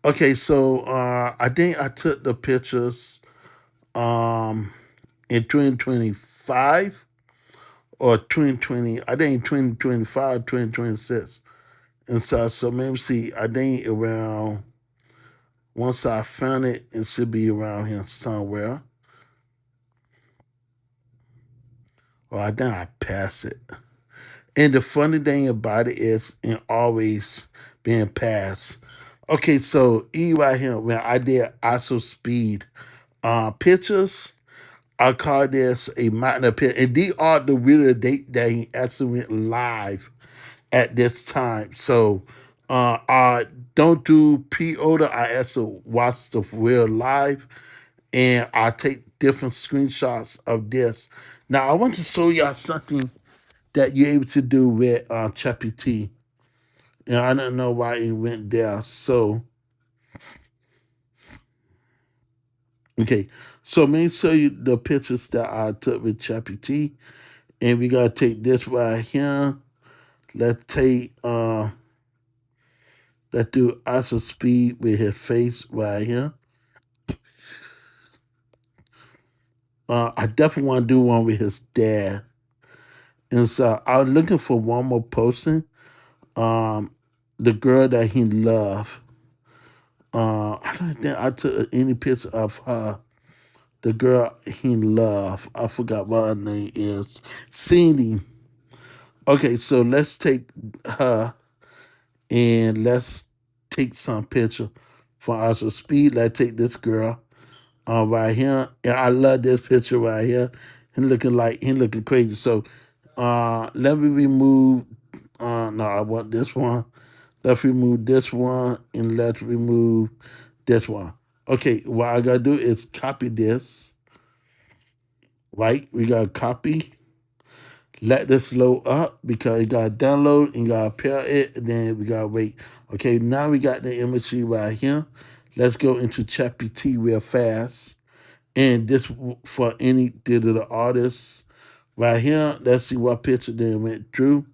Okay, so I think I took the pictures um in 2025 or 2020, I think 2025, 2026. And so maybe see, I think around once I found it, it should be around here somewhere. Or I think I pass it. And the funny thing about it is, it always being passed. Okay, so E right here, when I did ISO speed pictures, I call this a mountain picture. And these are the real date that he actually went live at this time. So I don't do pre-order. I also watch the real live, and I take different screenshots of this. Now I want to show y'all something that you're able to do with ChatGPT. And I don't know why it went there. So okay, so let me show you the pictures that I took with ChatGPT, and we gotta take this right here. Let's take let's do ISO speed with his face right here. I definitely want to do one with his dad. And so I was looking for one more person. Um, the girl that he loved. I don't think I took any picture of her. The girl he loved. I forgot what her name is. Cindy. Okay, so let's take her and let's take some picture for us. So speed. Let's take this girl right here. And I love this picture right here. He looking crazy. So let me remove no, I want this one. Let's remove this one and let's remove this one. Okay, what I gotta do is copy this, right? We gotta copy, let this load up because it gotta download and gotta pair it, and then we gotta wait. Okay, now we got the imagery right here. Let's go into ChatGPT real fast. And this for any digital artists right here. Let's see what picture they went through.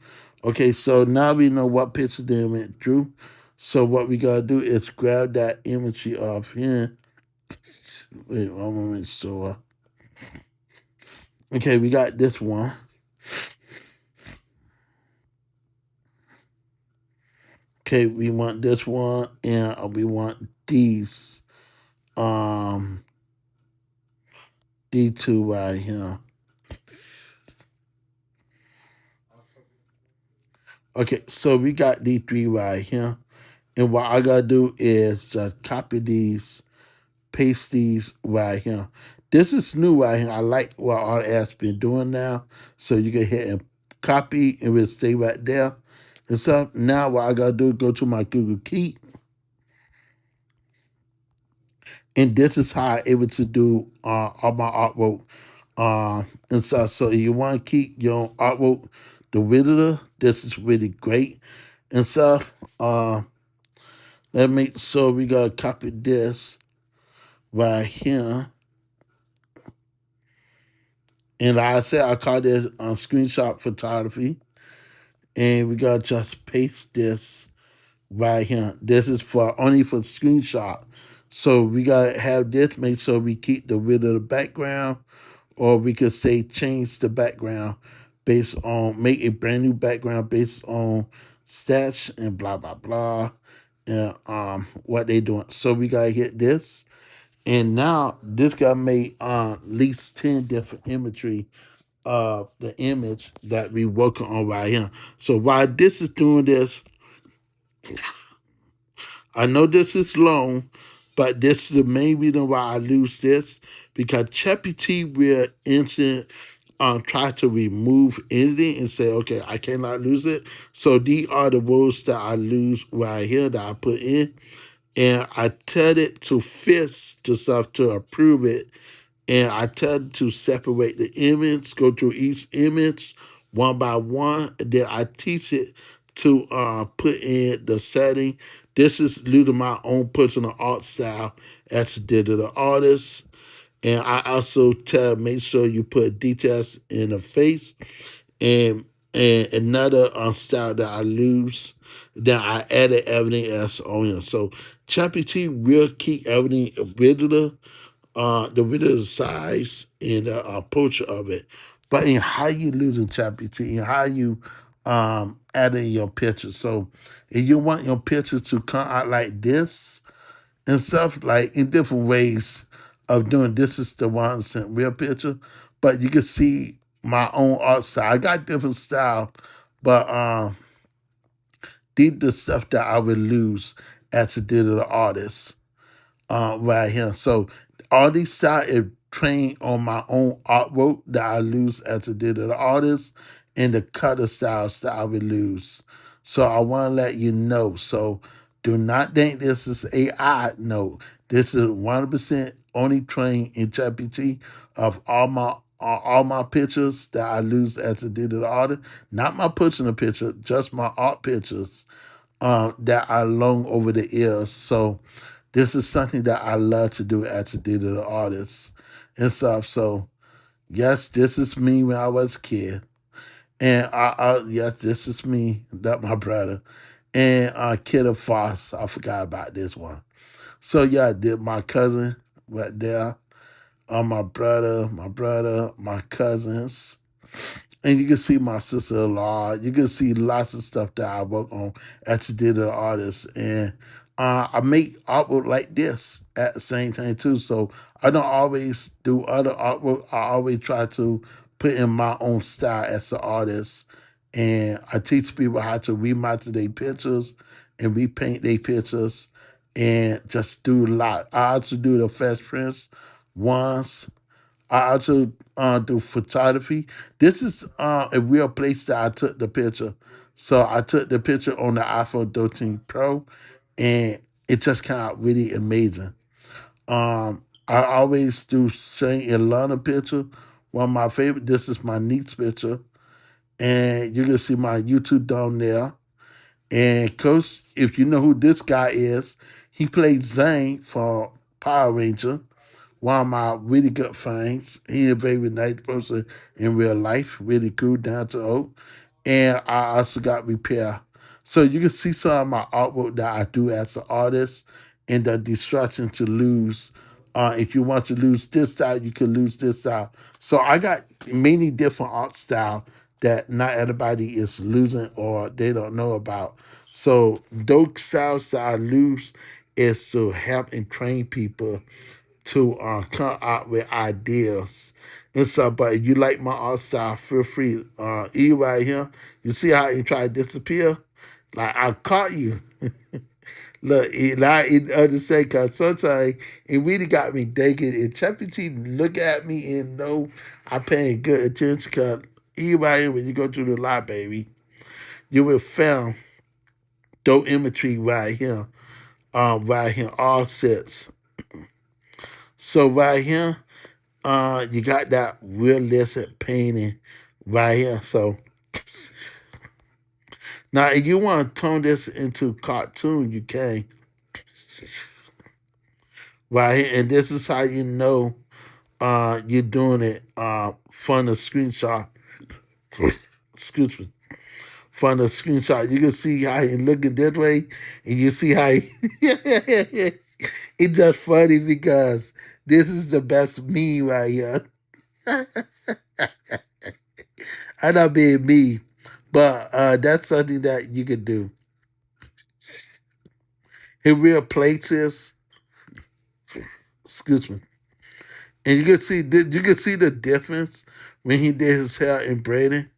Okay, so now we know what picture they went through. So what we gotta do is grab that imagery of him. Wait one moment, so okay, we got this one. Okay, we want this one, and we want these. Um, D2 right here. Okay, so we got D3 right here. And what I gotta do is just copy these, paste these right here. This is new right here. I like what RS been doing now. So you can hit and copy and it'll stay right there. And so now what I gotta do is go to my Google Keep. And this is how I able to do all my artwork. And so if you want to keep your artwork, the visitor, this is really great. And so let me so we gotta copy this right here. And like I said, I call this screenshot photography. And we gotta just paste this right here. This is for only for screenshot. So we gotta have this, make sure we keep the width of the background, or we could say change the background based on make a brand new background based on stats and blah blah blah and what they doing. So we gotta hit this. And now this guy made at least 10 different imagery of the image that we working on right here. So while this is doing this, I know this is long, but this is the main reason why I lose this because ChatGPT will instant try to remove anything and say, okay, I cannot lose it. So these are the words that I lose right here that I put in. And I tell it to fix the stuff to approve it, and I tell them to separate the image, go through each image one by one. And then I teach it to put in the setting. This is due to my own personal art style as a digital artist. And I also tell make sure you put details in the face and another style that I lose. Then I added everything else on here. So ChatGPT will keep everything original the video size and the approach of it, but in how you losing ChatGPT and how you adding your pictures. So if you want your pictures to come out like this and stuff, like in different ways of doing this is the 100% real picture, but you can see my own art style. I got different style, but these the stuff that I would lose as a digital artist right here. So all these styles is trained on my own artwork that I lose as a digital artist and the color styles that I would lose. So I want to let you know. So do not think this is AI. No, this is 100% only trained in ChatGPT of all my pictures that I lose as a digital artist. Not my personal picture, just my art pictures that I long over the years. So this is something that I love to do as a digital artist and stuff. So yes, this is me when I was a kid. And yes, this is me, that my brother. And Kid of Foss, I forgot about this one. So yeah, I did my cousin right there. My cousins, and you can see my sister-in-law. You can see lots of stuff that I work on as a digital artist, and I make artwork like this at the same time too. So I don't always do other artwork. I always try to put in my own style as an artist, and I teach people how to remaster their pictures and repaint their pictures, and just do a lot. I also do the Fresh Prince once. I also do photography. This is a real place that I took the picture. So I took the picture on the iPhone 13 Pro, and it just came out really amazing. I always do Saint Ilana picture. One of my favorite. This is my niece picture, and you can see my YouTube down there. And coach, if you know who this guy is, he played Zane for Power Ranger, one of my really good friends. He's a very nice person in real life, really cool, down to earth. And I also got repair. So you can see some of my artwork that I do as an artist and the destruction to lose. If you want to lose this style, you can lose this style. So I got many different art style that not everybody is losing or they don't know about. So those styles that I lose is to help and train people to come out with ideas and stuff. But if you like my art style, feel free. E right here, you see how he tried to disappear? Like I caught you. Look, I understand because sometimes it really got me thinking. And ChatGPT look at me and know I'm paying good attention because everybody, when you go to the library, you will found those imagery right here, all sets. So right here, you got that realistic painting right here. So now, if you want to turn this into cartoon, you can right here, and this is how you know you're doing it from the screenshot. Excuse me. From the screenshot, you can see how he looking this way, and you see how he. It's just funny because this is the best me right here. I'm not being me, but that's something that you could do. In real places, excuse me, and you can see the difference when he did his hair in braiding.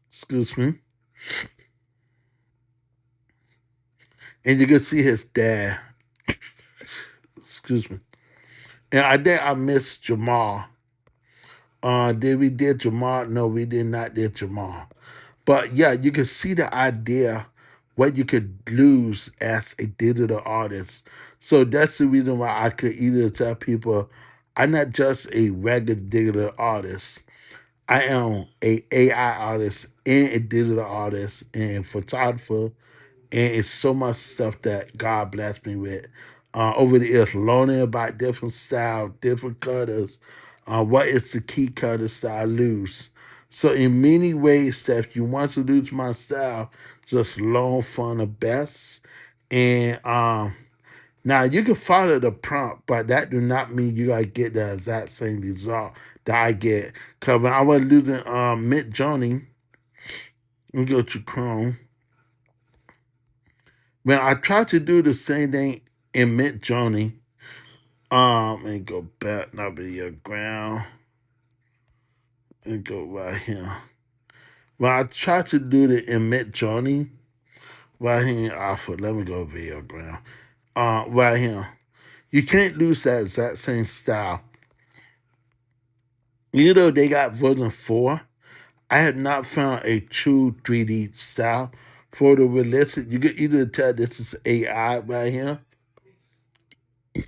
Excuse me, and you can see his dad. Excuse me, and I think I missed Jamal. Did we did Jamal? No, we did not did Jamal. But yeah, you can see the idea what you could lose as a digital artist. So that's the reason why I could either tell people I'm not just a regular digital artist. I am a AI artist and a digital artist and photographer, and it's so much stuff that God blessed me with. Over the years, learning about different styles, different cutters, what is the key cutters that I lose. So in many ways, that if you want to lose my style, just learn from the best. And now you can follow the prompt, but that do not mean you gotta get the exact same result that I get. Cause when I was losing Mid Journey, we go to Chrome. When I tried to do the same thing in Mid Journey, and go back, not be a ground, and go right here. When I tried to do the in Mid Journey, right here in Alpha, let me go video ground. Right here. You can't lose that exact same style. You know they got version 4. I have not found a true 3D style for the realistic. You can either tell this is AI right here. You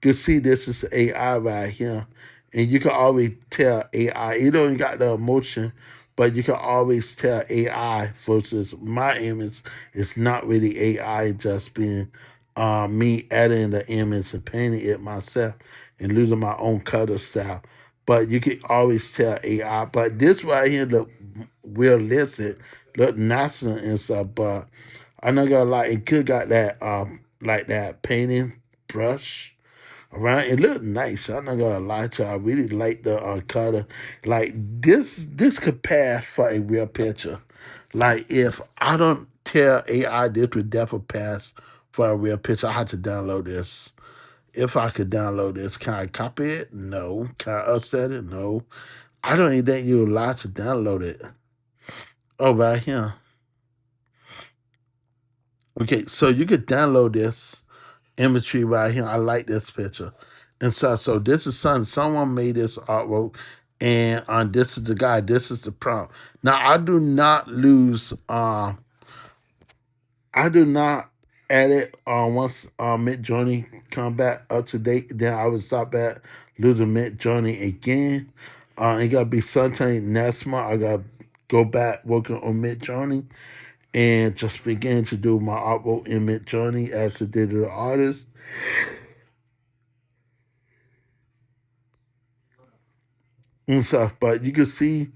can see this is AI right here. And you can always tell AI. You don't got the emotion, but you can always tell AI versus my image. It's not really AI, just being me editing the image and painting it myself and using my own color style. But you can always tell AI. But this right here look realistic, look natural and stuff. But I'm not gonna lie, it could got that like that painting brush. Right, it looked nice. I'm not gonna lie to you. I really like the color. Like this could pass for a real picture. Like if I don't tell AI this would definitely pass for a real picture, I have to download this. If I could download this, can I copy it? No. Can I upset it? No. I don't even think you're allowed to download it. Oh, right here. Okay, so you could download this imagery right here. I like this picture. And so this is someone made this artwork, and this is the guy. This is the prompt. Now I do not edit once Mid Journey come back up to date. Then I would stop at losing Mid Journey again. It gotta be sometime next month. I gotta go back working on Mid Journey and just begin to do my artwork in Mid Journey as a digital artist and stuff. But you can see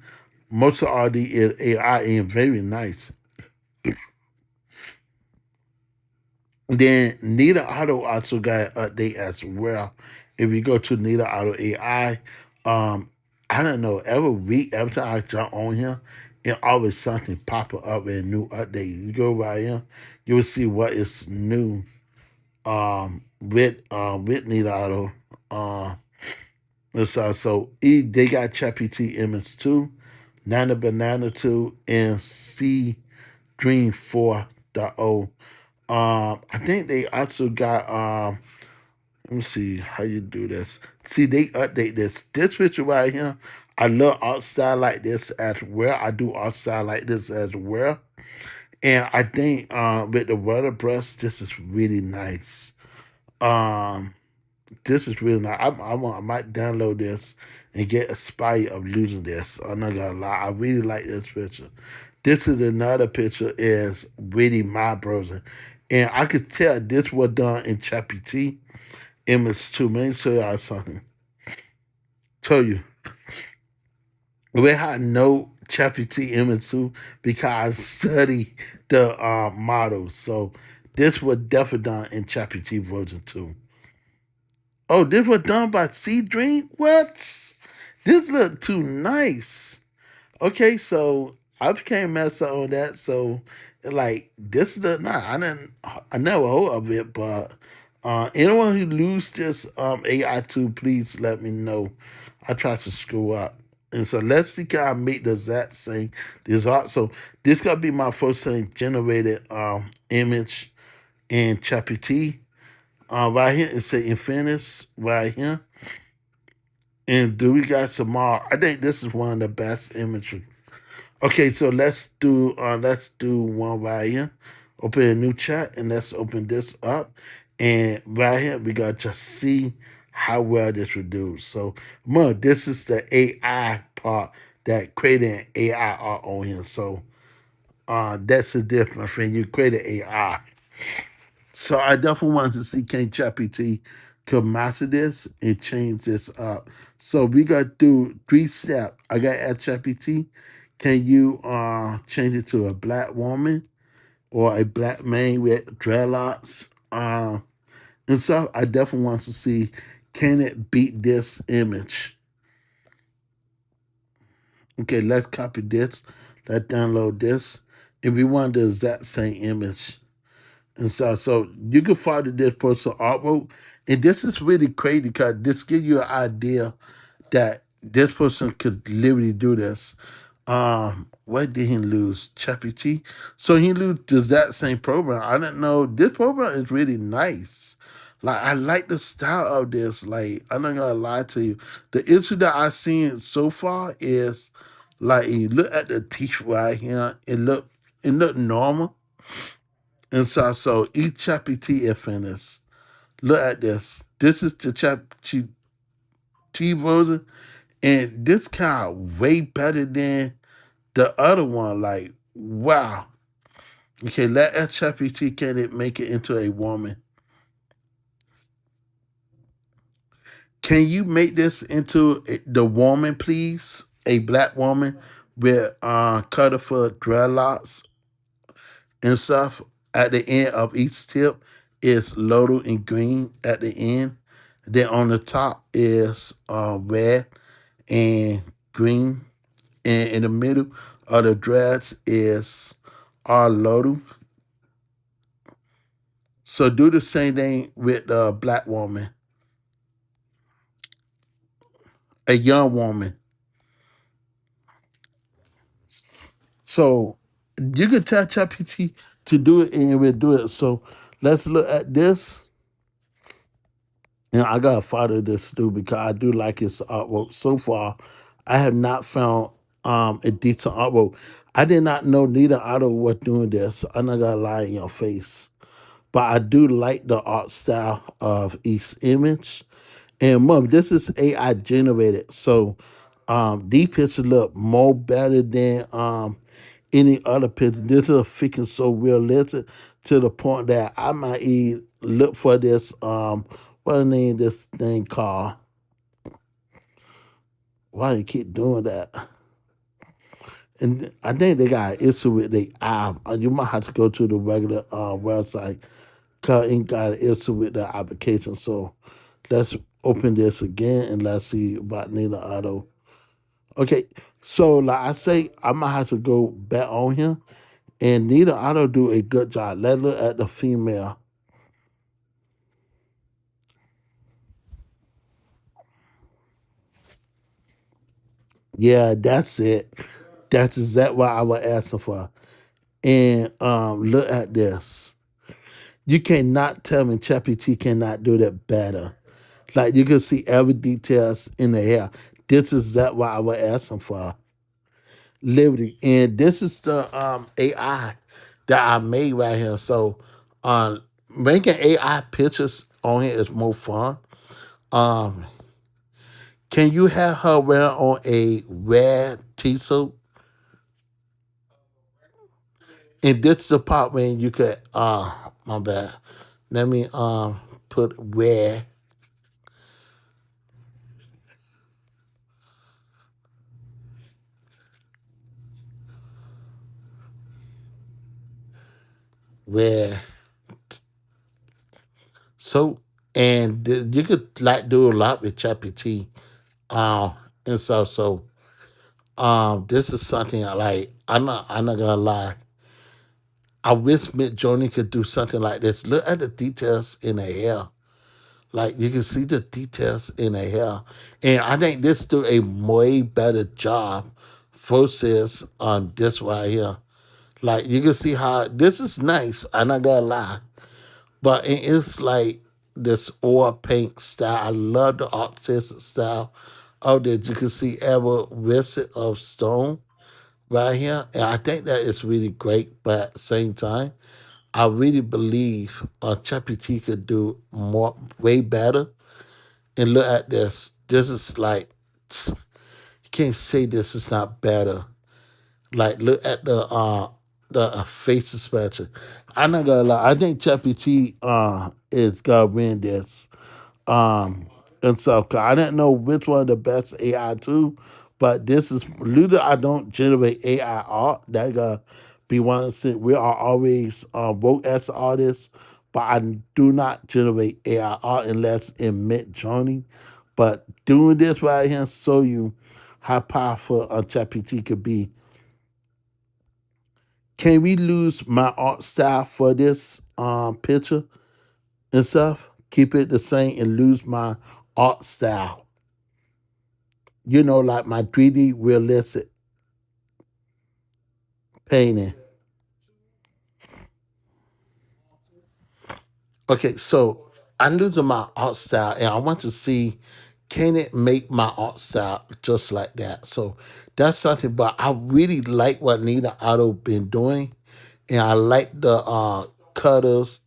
most of all the AI and very nice. Then Nita Auto also got an update as well. If you go to Nita Auto AI, I don't know, every week, every time I jump on here, and always something popping up with a new update. You go right here, you will see what is new with Nilato. Uh they got ChatGPT Image 2, Nana Banana 2, and C Dream 4.0. I think they also got let me see how you do this. See, they update this. This picture right here, I love art style like this as well. I do art style like this as well. And I think with the water brush, this is really nice. Um, this is really nice. I might download this and get inspired of losing this. I'm not gonna lie. I really like this picture. This is another picture is really my browser. And I could tell this was done in ChatGPT Image 2. Let me show y'all something. Tell you. We had no ChatGPT Image 2 because I study the models. So this was definitely done in ChatGPT version 2. Oh, this was done by C Dream? What? This look too nice. Okay, so I became messed up on that. So like this is the nah, I never heard of it, but anyone who lose this AI tool, please let me know. I tried to screw up. And so let's see can I make the exact same result. So this gonna be my first thing generated image in ChatGPT. Right here it say Infinix right here. And do we got some more? I think this is one of the best imagery. Okay, so let's do one right here. Open a new chat and let's open this up. And right here we got to see how well this will do. So remember, this is the AI part that created an AI art on here. So that's the difference when you create an AI. So I definitely wanted to see can ChatGPT could master this and change this up. So we got to do 3 steps. I got to ask ChatGPT. Can you change it to a black woman or a black man with dreadlocks? And so I definitely want to see can it beat this image. Okay, let's copy this. Let's download this. If we want the exact same image. And so you can follow this person artwork. And this is really crazy because this gives you an idea that this person could literally do this. What did he lose? ChatGPT. So he loses that same program. I didn't know this program is really nice. Like I like the style of this. Like I'm not gonna lie to you. The issue that I've seen so far is like you look at the teeth right here, it look normal. And so each ChatGPT is finished. Look at this. This is the ChatGPT version, and this kind of way better than the other one. Like, wow. Okay, let ChatGPT can it make it into a woman? Can you make this into the woman, please? A black woman with colorful dreadlocks and stuff. At the end of each tip is loaded in green at the end. Then on the top is red and green. And in the middle of the dreads is our loaded. So do the same thing with the black woman, a young woman. So you can tell ChatGPT to do it and it will do it. So let's look at this. And I gotta follow this too because I do like his artwork. So far, I have not found a decent artwork. I did not know neither Otto was doing this. I'm not gonna lie in your face. But I do like the art style of each image. And mom, this is AI generated. So these pictures look more better than any other picture. This is freaking so realistic to the point that I might even look for this what the name of this thing called? Why you keep doing that? And I think they got an issue with the app. You might have to go to the regular website because it got an issue with the application. So let's open this again and let's see about Nina Auto. Okay, So like I say, I might have to go back on him. And neither auto do a good job. Let's look at the female. Yeah, that's it. That's exactly what I was asking for. And look at this. You cannot tell me ChatGPT cannot do that better. Like you can see every details in the hair. This is that what I was asking for. Liberty. And this is the AI that I made right here. So making AI pictures on here is more fun. Um can you have her wear on a red t-shirt? And this is the part when you could my bad. Let me put where so you could like do a lot with ChatGPT. Um and this is something I like. I'm not gonna lie. I wish Mid Journey could do something like this. Look at the details in the hair. Like you can see the details in the hair. And I think this do a way better job versus on this right here. Like you can see how this is nice, I'm not gonna lie. But it's like this oil pink style. I love the artistic style of this. You can see ever visit of stone right here. And I think that is really great, but at the same time, I really believe ChatGPT could do more, way better. And look at this. This is like, you can't say this is not better. Like, look at the face expression. I'm not gonna lie. I think ChatGPT is gonna win this. Um, and so 'cause I didn't know which one of the best AI too, but this is Luda. I don't generate AI art. That gonna be one of the things. We are always work as artists, but I do not generate AI art unless in Mid Journey. But doing this right here show you how powerful a ChatGPT could be. Can we lose my art style for this picture and stuff? Keep it the same and lose my art style. You know, like my 3D realistic painting. Okay, so I'm losing my art style and I want to see can it make my art style just like that. So that's something, but I really like what Nina Otto been doing. And I like the cutters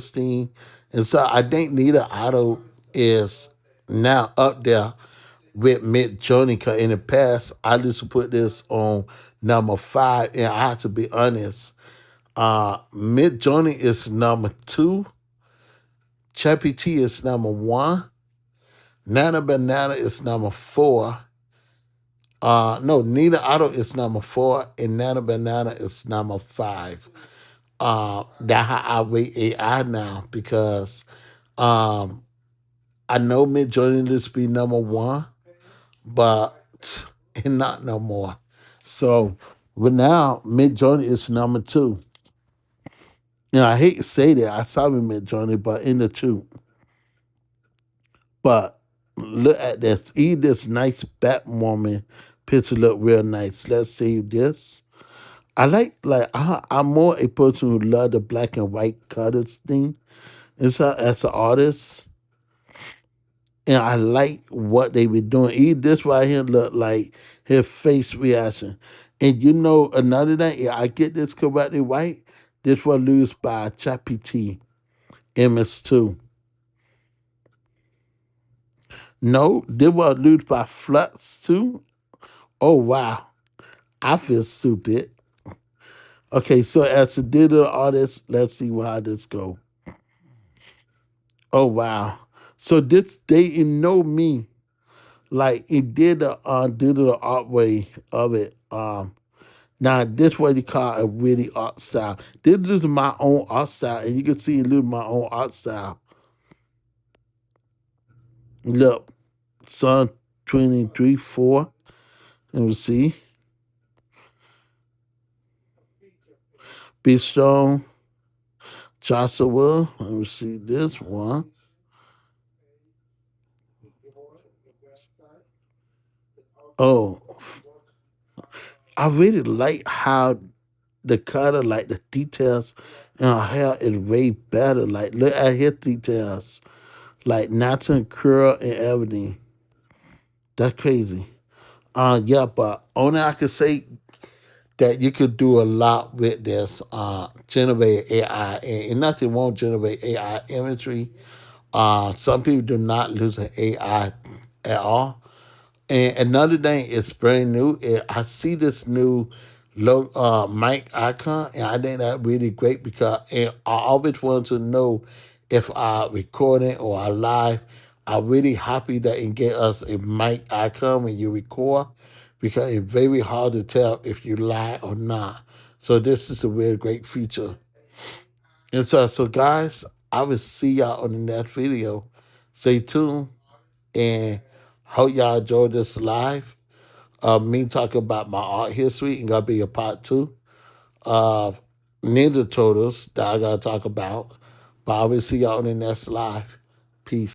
thing. And so I think Nina Otto is now up there with Mid Journey. Cause in the past, I used to put this on number 5, and I have to be honest. Mid Journey is number 2. Chappy T is number 1. Nana Banana is number 4. No, Nina Otto is number 4, and Nana Banana is number 5. That how I rate AI now because um, I know Mid Journey used to be number 1, but not no more. So, but now Mid Journey is number 2. You know, I hate to say that I saw him Mid Journey, but in the 2. But look at this. Eat this nice Batwoman picture look real nice. Let's save this. I'm more a person who love the black and white colors thing. And so as an artist, and I like what they be doing. Eat this right here look like his face reaction. And you know another thing, yeah, I get this correctly right. This was used by Chappy T, MS2. No, this was used by Flux too. Oh wow. I feel stupid. Okay, so as a digital artist, let's see how this go. Oh wow. So this they didn't know me. Like it did the digital art way of it. Now this what you call a really art style. This is my own art style, and you can see a little my own art style. Look, Sun 23 4. Let me see. Be strong, Joshua. Let me see this one. Oh, I really like how the color, like the details in her hair is way better. Like look at his details, like natural curl and everything. That's crazy. Yeah, but only I could say that you could do a lot with this generated AI, and nothing won't generate AI imagery. Some people do not use an AI at all. And another thing, it's brand new. I see this new mic icon, and I think that's really great because and I always wanted to know if I recording or I live. I'm really happy that it get us a mic icon when you record because it's very hard to tell if you lie or not. So this is a really great feature. And so guys, I will see y'all on the next video. Stay tuned and hope y'all enjoy this live. Me talking about my art history and gonna be a part two of Ninja Turtles that I gotta talk about. But I will see y'all on the next live. Peace.